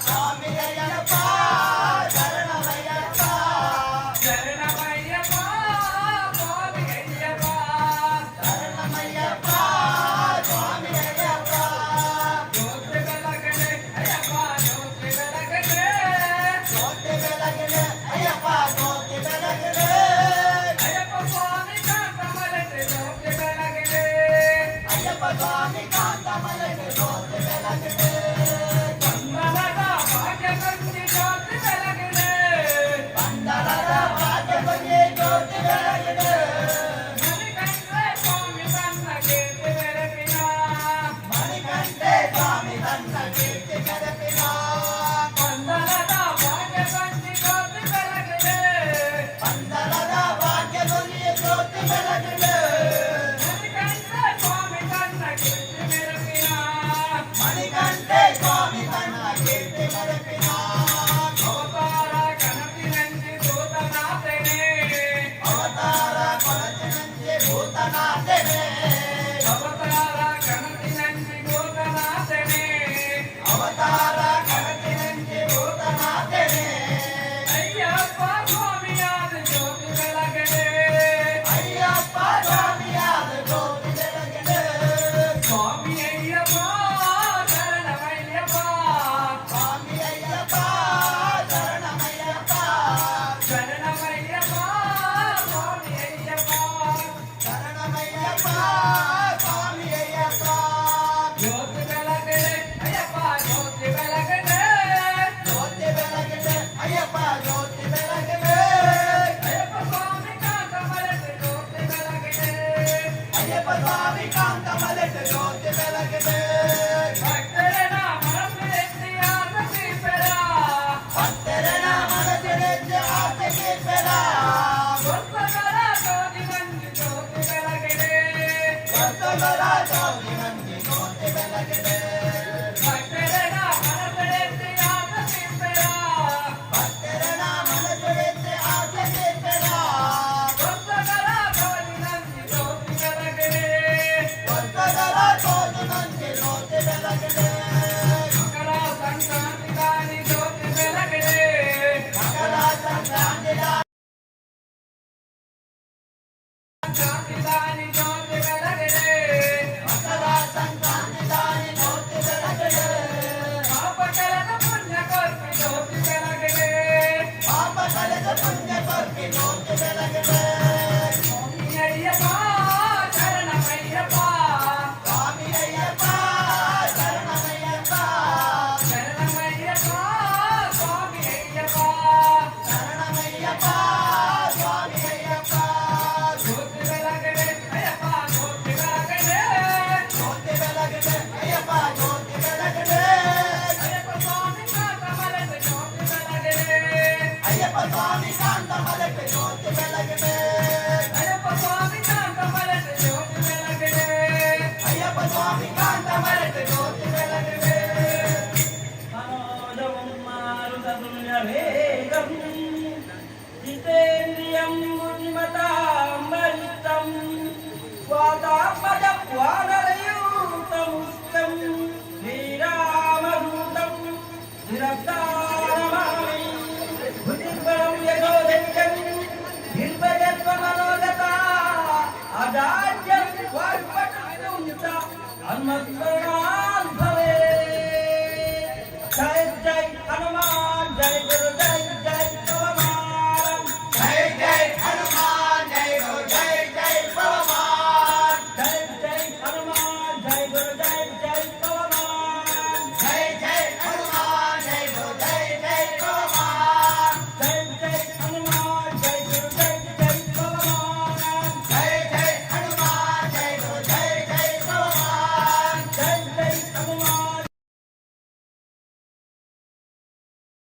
ಸ್ವಾಮಿ ಅಯ್ಯಪ್ಪ ಶರಣಮಯ್ಯಪ್ಪ ಶರಣಮಯ್ಯಪ್ಪ ಸ್ವಾಮಿ ಅಯ್ಯಪ್ಪ ಶರಣಮಯ್ಯಪ್ಪ ಸ್ವಾಮಿ ಅಯ್ಯಪ್ಪ ಜ್ಯೋತಿ ಬೆಳಗಿದೆ ಅಯ್ಯಪ್ಪ ಜ್ಯೋತಿ ಬೆಳಗಿದೆ ಜ್ಯೋತಿ ಬೆಳಗಿದೆ ಅಯ್ಯಪ್ಪ ಜ್ಯೋತಿ ಬೆಳಗಿದೆ ಅಯ್ಯಪ್ಪ ಸ್ವಾಮಿ ಕಾಂತಮಲತೆ ಜ್ಯೋತಿ ಬೆಳಗಿದೆ ಅಯ್ಯಪ್ಪ ಸ್ವಾಮಿ ಕಾಂತಮಲೆಗೆ ಜ್ಯೋತಿ ಬೆಳಗಿದೆ ಬಂಧನದ ಭಾಗ್ಯಗಂಜಿ ಜ್ಯೋತಿ ಬೆಳಗಿದೆ ಬಂಧನದ ಭಾಗ್ಯಕ್ಕೆ ಜ್ಯೋತಿ ಬೆಳಗಿದೆ ಮಣಿಕಂಠೆ ಸ್ವಾಮಿ ತನ್ನ ಕೀರ್ತಿ ಬೆಳಕಿನ ಮಣಿಕಂಠೆ ಸ್ವಾಮಿ ತನ್ನ ಕೀರ್ತಿ ಬೆಳಕಿನ ಬಂಧನದ ಭಾಗ್ಯಗಂಜಿ ಜ್ಯೋತಿ ಬೆಳಗಿದೆ ಬಂಧನದ ಭಾಗ್ಯಕ್ಕೆ ಜ್ಯೋತಿ ಬೆಳಗಿದೆ ಮಣಿಕಂಠೆ ಸ್ವಾಮಿ ತನ್ನ ಕೀರ್ತಿ ಬೆಳಕಿನ ಮಣಿಕಂಠೆ ಸ್ವಾಮಿ ತನ್ನ ಕೀರ್ತಿ ಬೆಳಕಿನ ಅವತಾರ ಕನಸಿನಂಜಿ ಭೂತನಾಥನೇ ಅವತಾರ ಕೊಳಚಿನಂತೆ ಭೂತನಾಥನೇ ಅವತಾರ ಕನಸಿನಂಜಿ ಭೂತನಾಥನೇ ಅವತಾರ ಕೊಳಚಿನಂತೆ ಭೂತನಾಥನೇ ಅಯ್ಯಪ್ಪ ಸ್ವಾಮಿಯಾದ ಜ್ಯೋತಿ ಬೆಳಗಿದೆ ಅಯ್ಯಪ್ಪ ಸ್ವಾಮಿಯಾದ ಜ್ಯೋತಿ ಬೆಳಗಿದೆ ಸ್ವಾಮಿ ಅಯ್ಯಪ್ಪ ಶರಣಮಯ್ಯಪ್ಪ ಸ್ವಾಮಿ ಅಯ್ಯಪ್ಪ ಶರಣಮಯ್ಯಪ್ಪ ಶರಣಮಯ್ಯಪ್ಪ ಸ್ವಾಮಿ ಅಯ್ಯಪ್ಪ ಶರಣಮಯ್ಯಪ್ಪ ಸ್ವಾಮಿ ಅಯ್ಯಪ್ಪ ಜ್ಯೋತಿ ಬೆಳಗಿದೆ ಅಯ್ಯಪ್ಪ ಜ್ಯೋತಿ ಬೆಳಗಿದೆ ಜ್ಯೋತಿ ಬೆಳಗಿದೆ ಅಯ್ಯಪ್ಪ ಜ್ಯೋತಿ ಬೆಳಗಿದೆ ಅಯ್ಯಪ್ಪ ಸ್ವಾಮಿ ಕಾಂತಮಲತೆ ಜ್ಯೋತಿ ಬೆಳಗಿದೆ ಅಯ್ಯಪ್ಪ ಸ್ವಾಮಿ ಕಾಂತಮಲೆಗೆ ಜ್ಯೋತಿ ಬೆಳಗಿದೆ ಭಕ್ತರನ ಮನಸ್ಸು ಎತ್ತಿಯಾದ ಶ್ರೀಪೆರ ಭಕ್ತರನ ಮನಸ್ಸಿನೆಚ್ಚೆ ಆಸೆಗೆ ಬೆಲ ಭಕ್ತರ ಜ್ಯೋತಿ ಮಂಜು ಜ್ಯೋತಿ ಬೆಳಗಿದೆ ಭಕ್ತಗಳ ಜ್ಯೋತಿ ನಂದಿ ಜ್ಯೋತಿ ಬೆಳಗಿದೆ ಭಕ್ತರನ ಮನಸ್ಸು ಎತ್ತಿಯಾದ ಶ್ರೀಪೆರ ಭಕ್ತರನ ಮನಸ್ಸಿನೆಚ್ಚೆ ಆಸೆಗೆ ಬೆಲ ಭಕ್ತರ ಜ್ಯೋತಿ ನಂಜು ಜ್ಯೋತಿ ಬೆಳಗಿದೆ ಭಕ್ತಗಳ ಕಾಂತ ಮರೆತು ಜ್ಯೋತಿ ಬೆಳಗುವೆ मनोजवं मारुततुल्यवेगं जितेन्द्रियं बुद्धिमतां वरिष्ठं वातात्मजं वानरयूतमुष्टं श्रीरामदूतं निरतारमामि बुद्धिबलं यशोधैर्यं निर्भयत्वमनोगता अजाड्यं वाक्पटुं च हनुमत्स्मरणात् भवेत्। जय जय हनुमान जय गुरु जय जय पवमान जय जय हनुमान जय गुरु जय जय पवमान जय जय हनुमान जय गुरु जय जय पवमान जय जय हनुमान जय गुरु जय जय पवमान जय जय हनुमान जय गुरु जय जय पवमान जय जय हनुमान जय गुरु जय जय पवमान जय जय हनुमान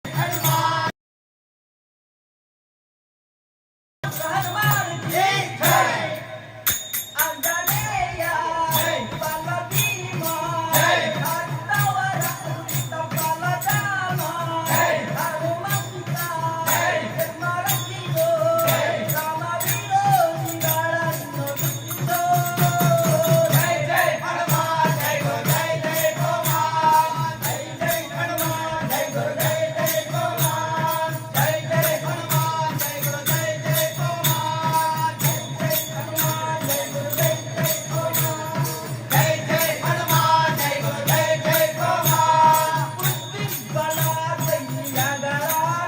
हनुमान हनुमान की जय अंजनेय बलभीमा जय भक्तवर बलराम हनुमंत स्मरणियो रामवीरोनिಗಳನ್ನು ಬಿಟ್ಟಿದೋ जय जय हनुमान जय गुरु जय जय पवमान जय जय हनुमान जय गुरु जय जय पवमान जय जय हनुमान जय गुरु जय जय पवमान जय जय हनुमान जय गुरु जय जय पवमान जय जय हनुमान जय गुरु जय जय पवमान ಬುದ್ಧಿ ಬಲ ಸೈನ್ಯಗಳ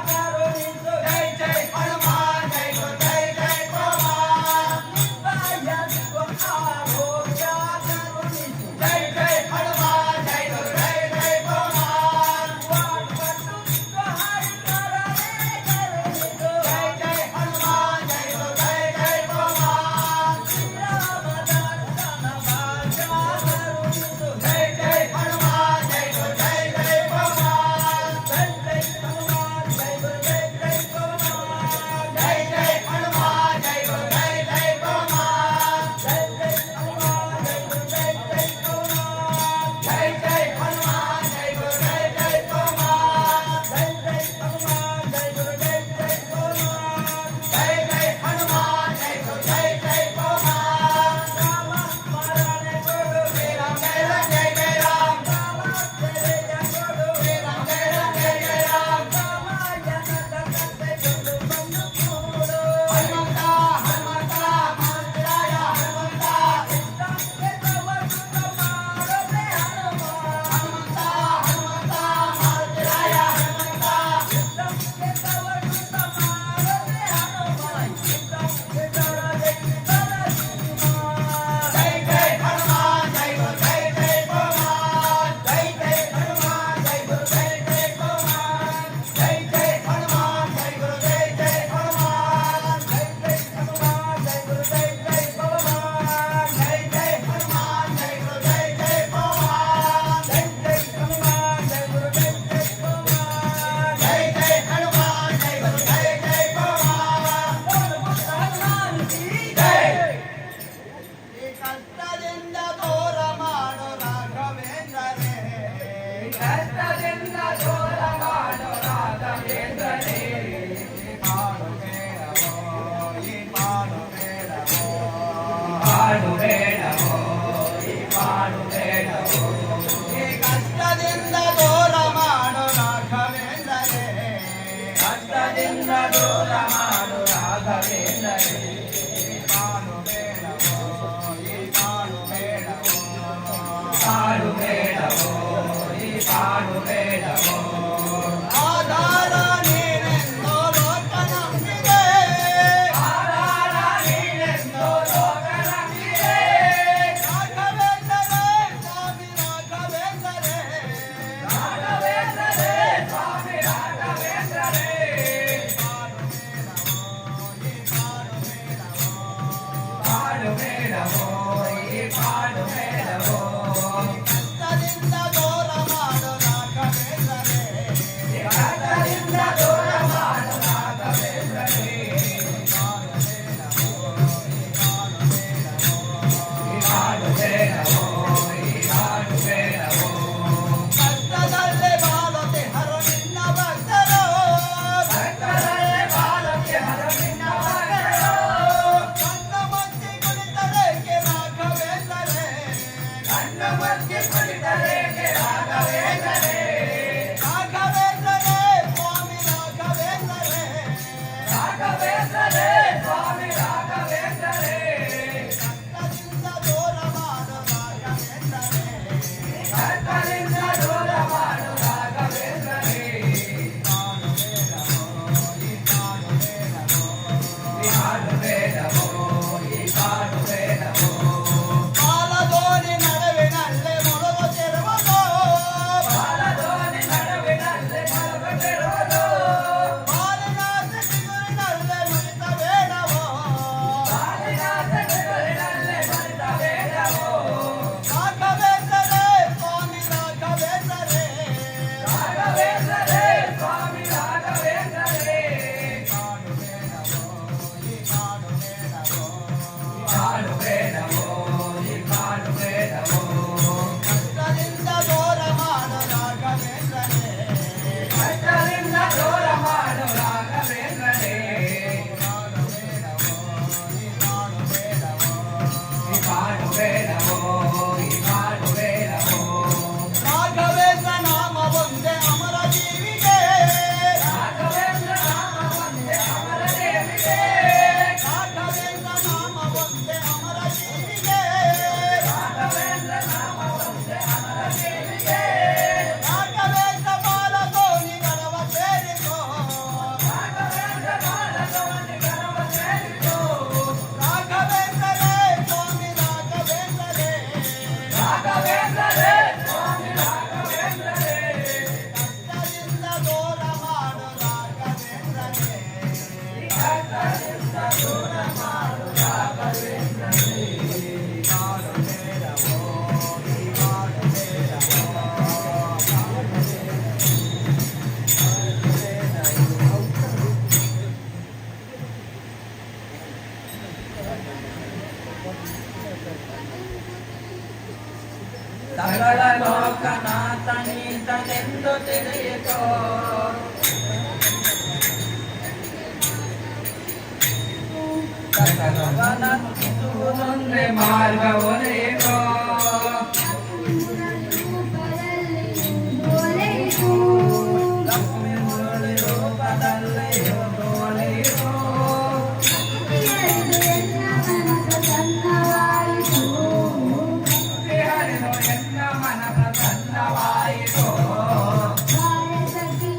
ಕರುಣಿಸು जय जय हनुमान जय गुरु जय जय पवमान ನಿರ್ಭಯತ್ವ ಆರೋಗ್ಯ ಕರುಣಿಸು जय जय हनुमान जय गुरु जय जय पवमान ವಾಕ್ಪಟುತ್ವ ಹರಿಕರನೇ ಕರುಣಿಸು जय जय हनुमान जय गुरु जय जय पवमान ಶ್ರೀರಾಮದರ್ಶನ ಭಾಗ್ಯ ಕರುಣಿಸು जय जय हनुमान जय गुरु जय जय पवमान जय जय हनुमान जय गुरु जय जय पवमान जय जय हनुमान जय गुरु जय जय पवमान जय जय हनुमान जय गुरु जय जय पवमान जय जय हनुमान जय गुरु जय जय पवमान जय जय हनुमान जय गुरु जय जय पवमान जय जय हनुमान जय गुरु जय जय पवमान राम स्मरण गुरु राम जय राम जय जय राम राम जय गुरु राम जय राम जय जय राम रामायण जगते गुरु बंधु पूरो हनुमंत हनुमंत महाराज हनुमंत के तव सुत मारते हनुमान हनुमंत हनुमंत महाराज हनुमंत के तव सुत मारते हनुमान के जरा देखी जरा हनुमान जय जय हनुमान जय गुरु जय जय पवमान जय जय हनुमान जय गुरु जय जय पवमान जय जय हनुमान जय गुरु जय जय पवमान जय जय हनुमान जय गुरु जय जय पवमान जय जय हनुमान जय गुरु जय जय पवमान जय जय हनुमान जय गुरु जय जय पवमान जय जय हनुमान जय गुरु जय जय पवमान बोल बोल हनुमान की जय ಈ ಕಷ್ಟದಿಂದ ದೂರ ಮಾಡು ರಾಘವೇಂದ್ರನೇ ಕಷ್ಟದಿಂದ ದೂರ ಮಾಡು ರಾಘವೇಂದ್ರನೇ ಹಾಡು ಬೇಡವೋ ಈ ಪಾಡು ಬೇಡವೋ ಈ ಕಷ್ಟದಿಂದ ದೂರ ಮಾಡು ರಾಘವೇಂದ್ರನೇ ಕಷ್ಟದಿಂದ ದೂರ ಮಾಡು ರಾಘವೇಂದ್ರನೇ ಪಾಡು ಬೇಡವೋ ಈ ಪಾಡು ಬೇಡವೋ ಆಧಾರ ನೀನೆಂದು ಲೋಕ ನಂಬಿದೆ ಆಧಾರ ನೀನೆಂದು ಲೋಕ ನಂಬಿದೆ ರಾಘವೇಂದ್ರನೇ ಸ್ವಾಮಿ ರಾಘವೇಂದ್ರನೇ ರಾಘವೇಂದ್ರನೇ ಸ್ವಾಮಿ ರಾಘವೇಂದ್ರನೇ ಪಾಡು ಬೇಡವೋ ಈ ಪಾಡು ಬೇಡವೋ ಕಷ್ಟದಿಂದ ದೂರ ಮಾಡು ರಾಘವೇಂದ್ರನೇ ಕುಳಿತರೇಕೆ ರಾಘವೇಂದ್ರರೇ ರಾಘವೇಂದ್ರರೇ ಸ್ವಾಮಿ ರಾಘವೇಂದ್ರರೇ ರಾಘವೇಂದ್ರರೇ ಸ್ವಾಮಿ ರಾಘವೇಂದ್ರರೇ ಕಷ್ಟದಿಂದ ದೂರ ಮಾಡು ರಾಘವೇಂದ್ರರೇ ಕರ್ತನಿಂದ ದೂರ ಮಾಡು ರಾಘವೇಂದ್ರರೇ ಈ ಹಾಡು ಬೇಡವೋ ಈ ಹಾಡು ಬೇಡವೋ ಪಾಲದೋಣಿ ನಡುವಿನಲ್ಲೇ ಮೊಳಗುತ್ತಿರುವುದು ಬಾಲದೋಣಿ ನಡುವಿನಲ್ಲಿ ಮಲಗುತ್ತಿರುವುದು ಬಾಲಿನ ಚಿಗುರಿನಲ್ಲೇ ಮುರಿತ ಬೇಡವೋ ಬಾಲಿನಾಥ ಚಿಗುರಿನಲ್ಲಿ ಮರಿತ ಬೇಡವೋ ರಾಘವೇಂದ್ರರೇ ಸ್ವಾಮಿ ರಾಘವೇಂದ್ರರೇ ರಾಘವೇಂದ್ರರೇ ಸ್ವಾಮಿ ರಾಘವೇಂದ್ರರೇ ಹಾಡು ಬೇಡವೋ ಈ ಹಾಡು ಬೇಡವೋ ಕಷ್ಟದಿಂದ ದೂರ ಮಾಡು ರಾಘವೇಂದ್ರರೇ ಕಷ್ಟದಿಂದ ದೂರ ಮಾಡು ರಾಘವೇಂದ್ರರೇ ಈ ಹಾಡು ಬೇಡವೋ ಈ ಹಾಡು ಬೇಡವೋ ರಾಘವೇಂದ್ರ ನಾಮ ಒಂದೇ ಅಮರ ಜೀವಿಗೆ ರಾಘವೇಂದ್ರ ನಾಮ ಒಂದೇ ಅಮರ ದೇವಿಗೆ ರಾಘವೇಂದ್ರ ನಾಮ ಒಂದೇ ಅಮರ ಜೀವಿಗೆ ರಾಘವೇಂದ್ರ ನಾಮ ಒಂದೇ ಅಮರ ದೇವಿಗೆ ರಾಘವೇಂದ್ರ ಬಾಲದೋಣಿ ಗಣವ ಸೇರಿಕೋ ರಾಘವೇಂದ್ರ ಬಾಲದೋಣಿ ಗಣವ ಸೇರಿತು ರಾಘವೇಂದ್ರರೇ ಸ್ವಾಮಿ ರಾಘವೇಂದ್ರರೇ ರಾಘವೇಂದ್ರರೇ ಸ್ವಾಮಿ ರಾಘವೇಂದ್ರರೇ ಕಷ್ಟದಿಂದ ದೂರ ಮಾಡು ರಾಘವೇಂದ್ರರೇ ಕರ್ತನಿಂದ ದೂರ ಮಾಡು ರಾಘವೇಂದ್ರರೇ ಹಾಡು ಬೇಡವೋ ಈ ಹಾಡು ಬೇಡವೋ ಸಕಲ ಲೋಕನಾಥನೀತನೆಂದು ತಿಳಿಯಿತೋ ಸಕಲವನಂತಿಸುವುದೊಂದೇ ಮಾರ್ಗವೊಲೆಯೋ ಲಕ್ಷ್ಮೀ ಮುರಳಿ ರೂಪದಲ್ಲಿಯೋ ಡೋಲೆಯೋ ಹರಿದು ಎನ್ನ ಮನ ಪ್ರಸನ್ನವಾಯಿತೋ ಬಾರೆ ಸಖಿ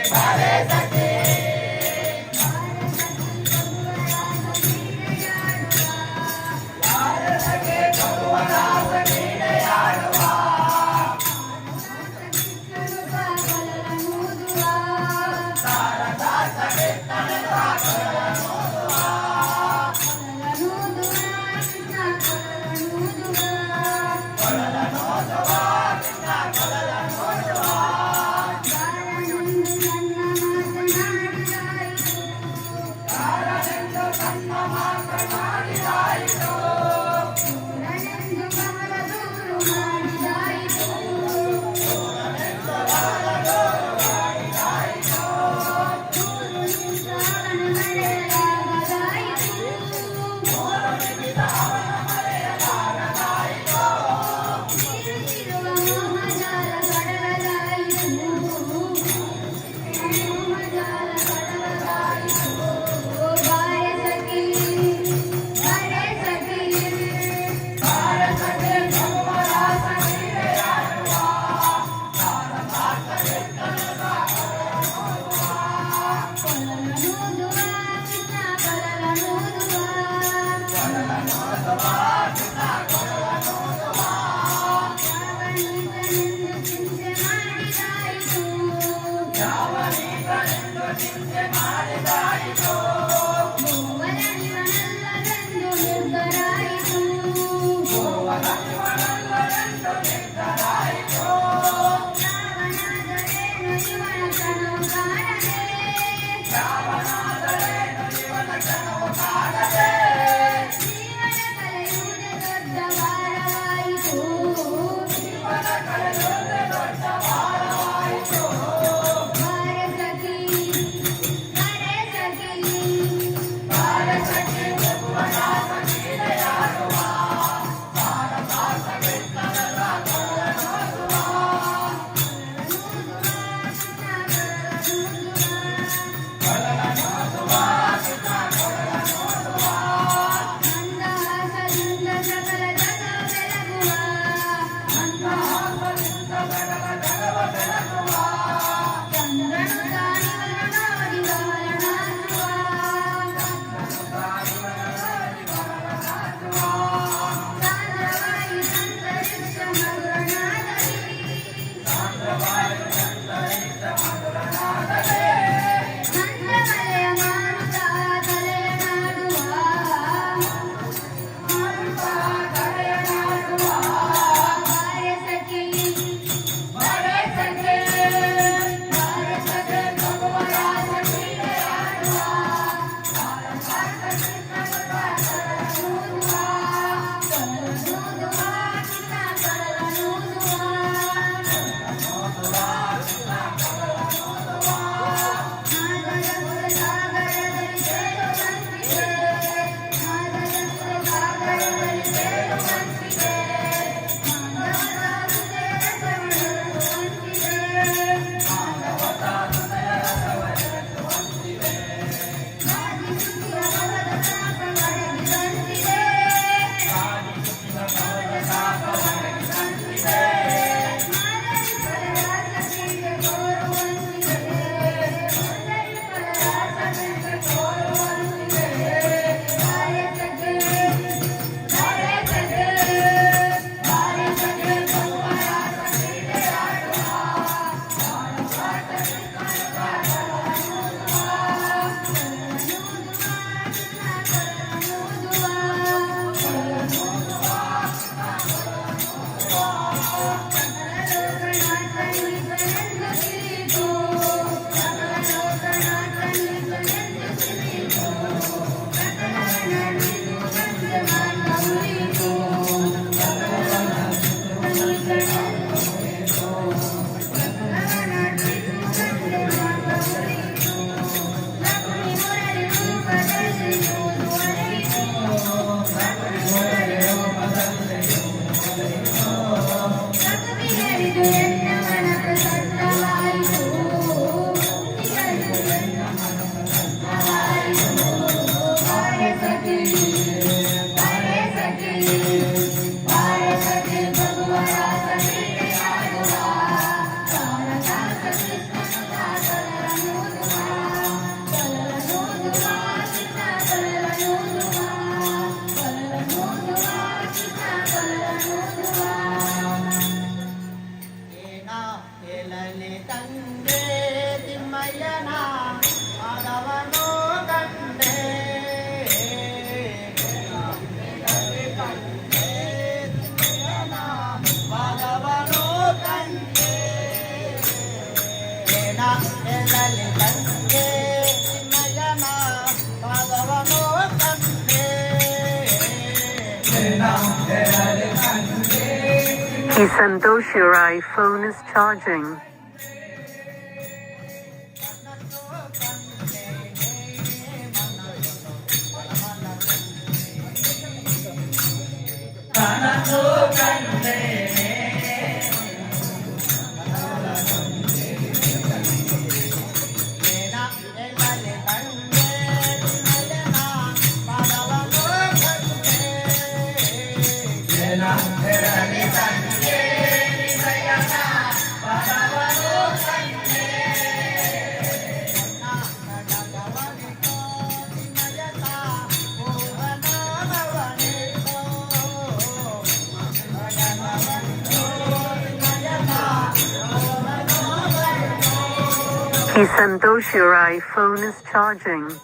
ಬಾರೆ ಸಖಿ ಬಾರೆ ಸಖಿ ಕರುವರಾಸ ಕ್ರೀಡೆಯಾಡುವ ತಾರದಾಸ ಕೀರ್ತನೆಯ ಕರನೋದುವ ಕರನೋದುವ ನಿನ್ನ ಕರನೋದುವ ಕಾರಣೆಂದು ತನ್ನ ಮಾತನಾಡಿದಾಯಿತು ಜೀವನ ಕಲೆಯು He Santosh, your iPhone is charging. He Santosh, your iPhone is charging.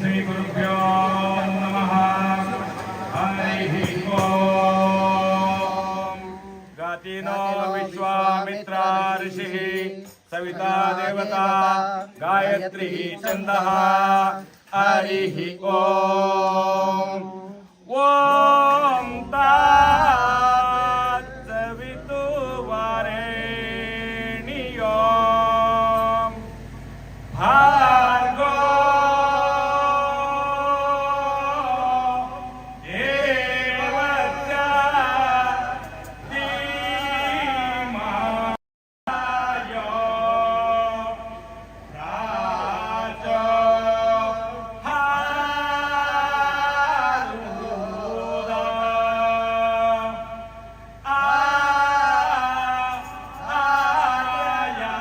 श्रीगुरुभ्यो नमः हरिः ओम् गातिनो विश्वामित्रा ऋषिः सविता देवता गायत्री छन्दः हरिः ओम् ॐ तत्सवितुर्वरेण्यं भार्गो देवस्य धीमहि यो राजो हारुदा आया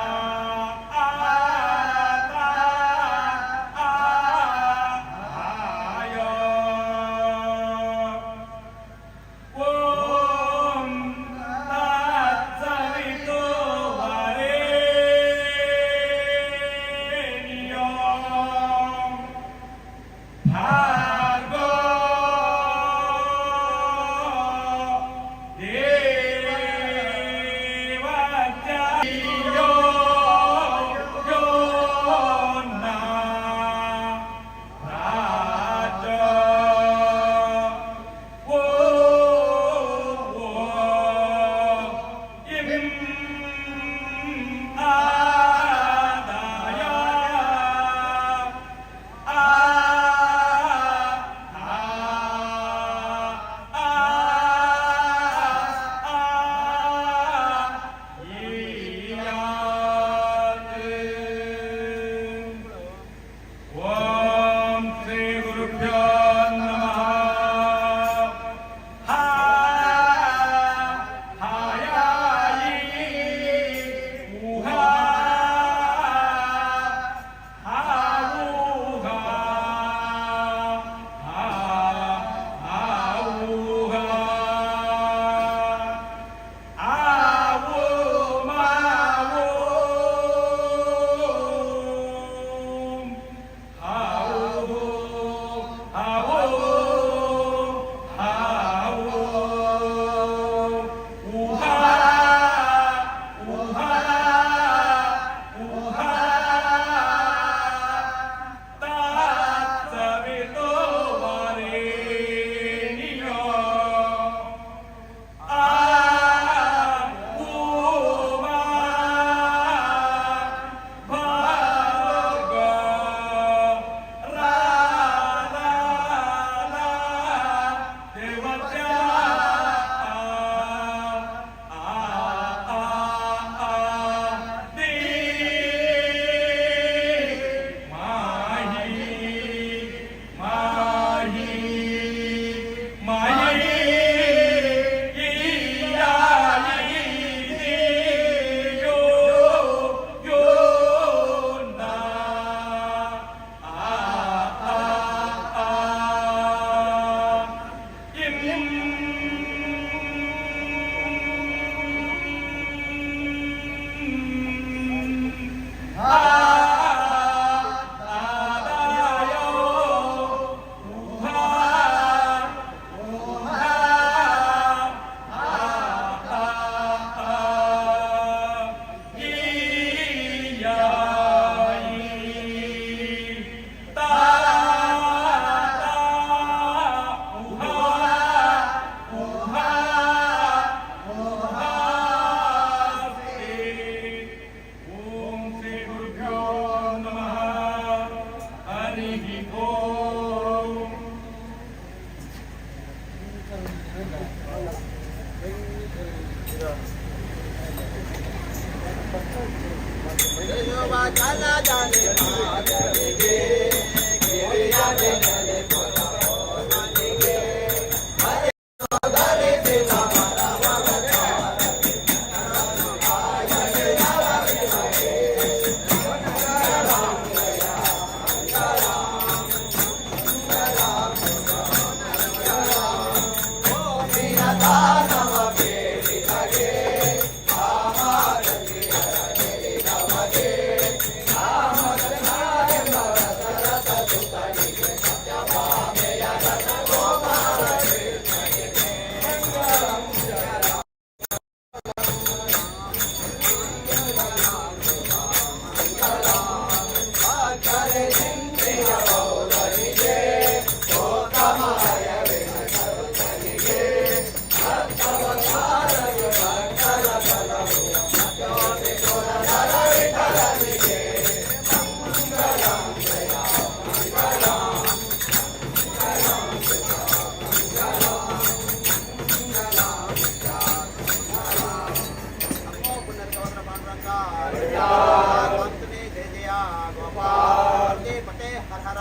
ಹರ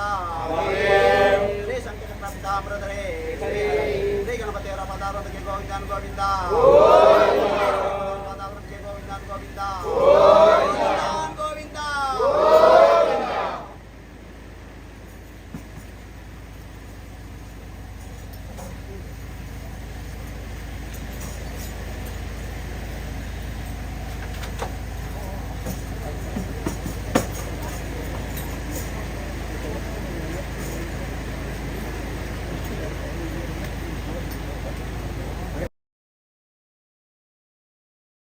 ಶ್ರೀ ಶಂಕರ ಪ್ರಾಪ್ತಾಮೃತರೇ ಶ್ರೀ ಗಣಪತಿಯವರ ಪದಾರ್ಥಕ್ಕೆ ಗೋವಿಂದನ್ ಗೋವಿಂದ ಗೋವಿಂದನ್ ಗೋವಿಂದ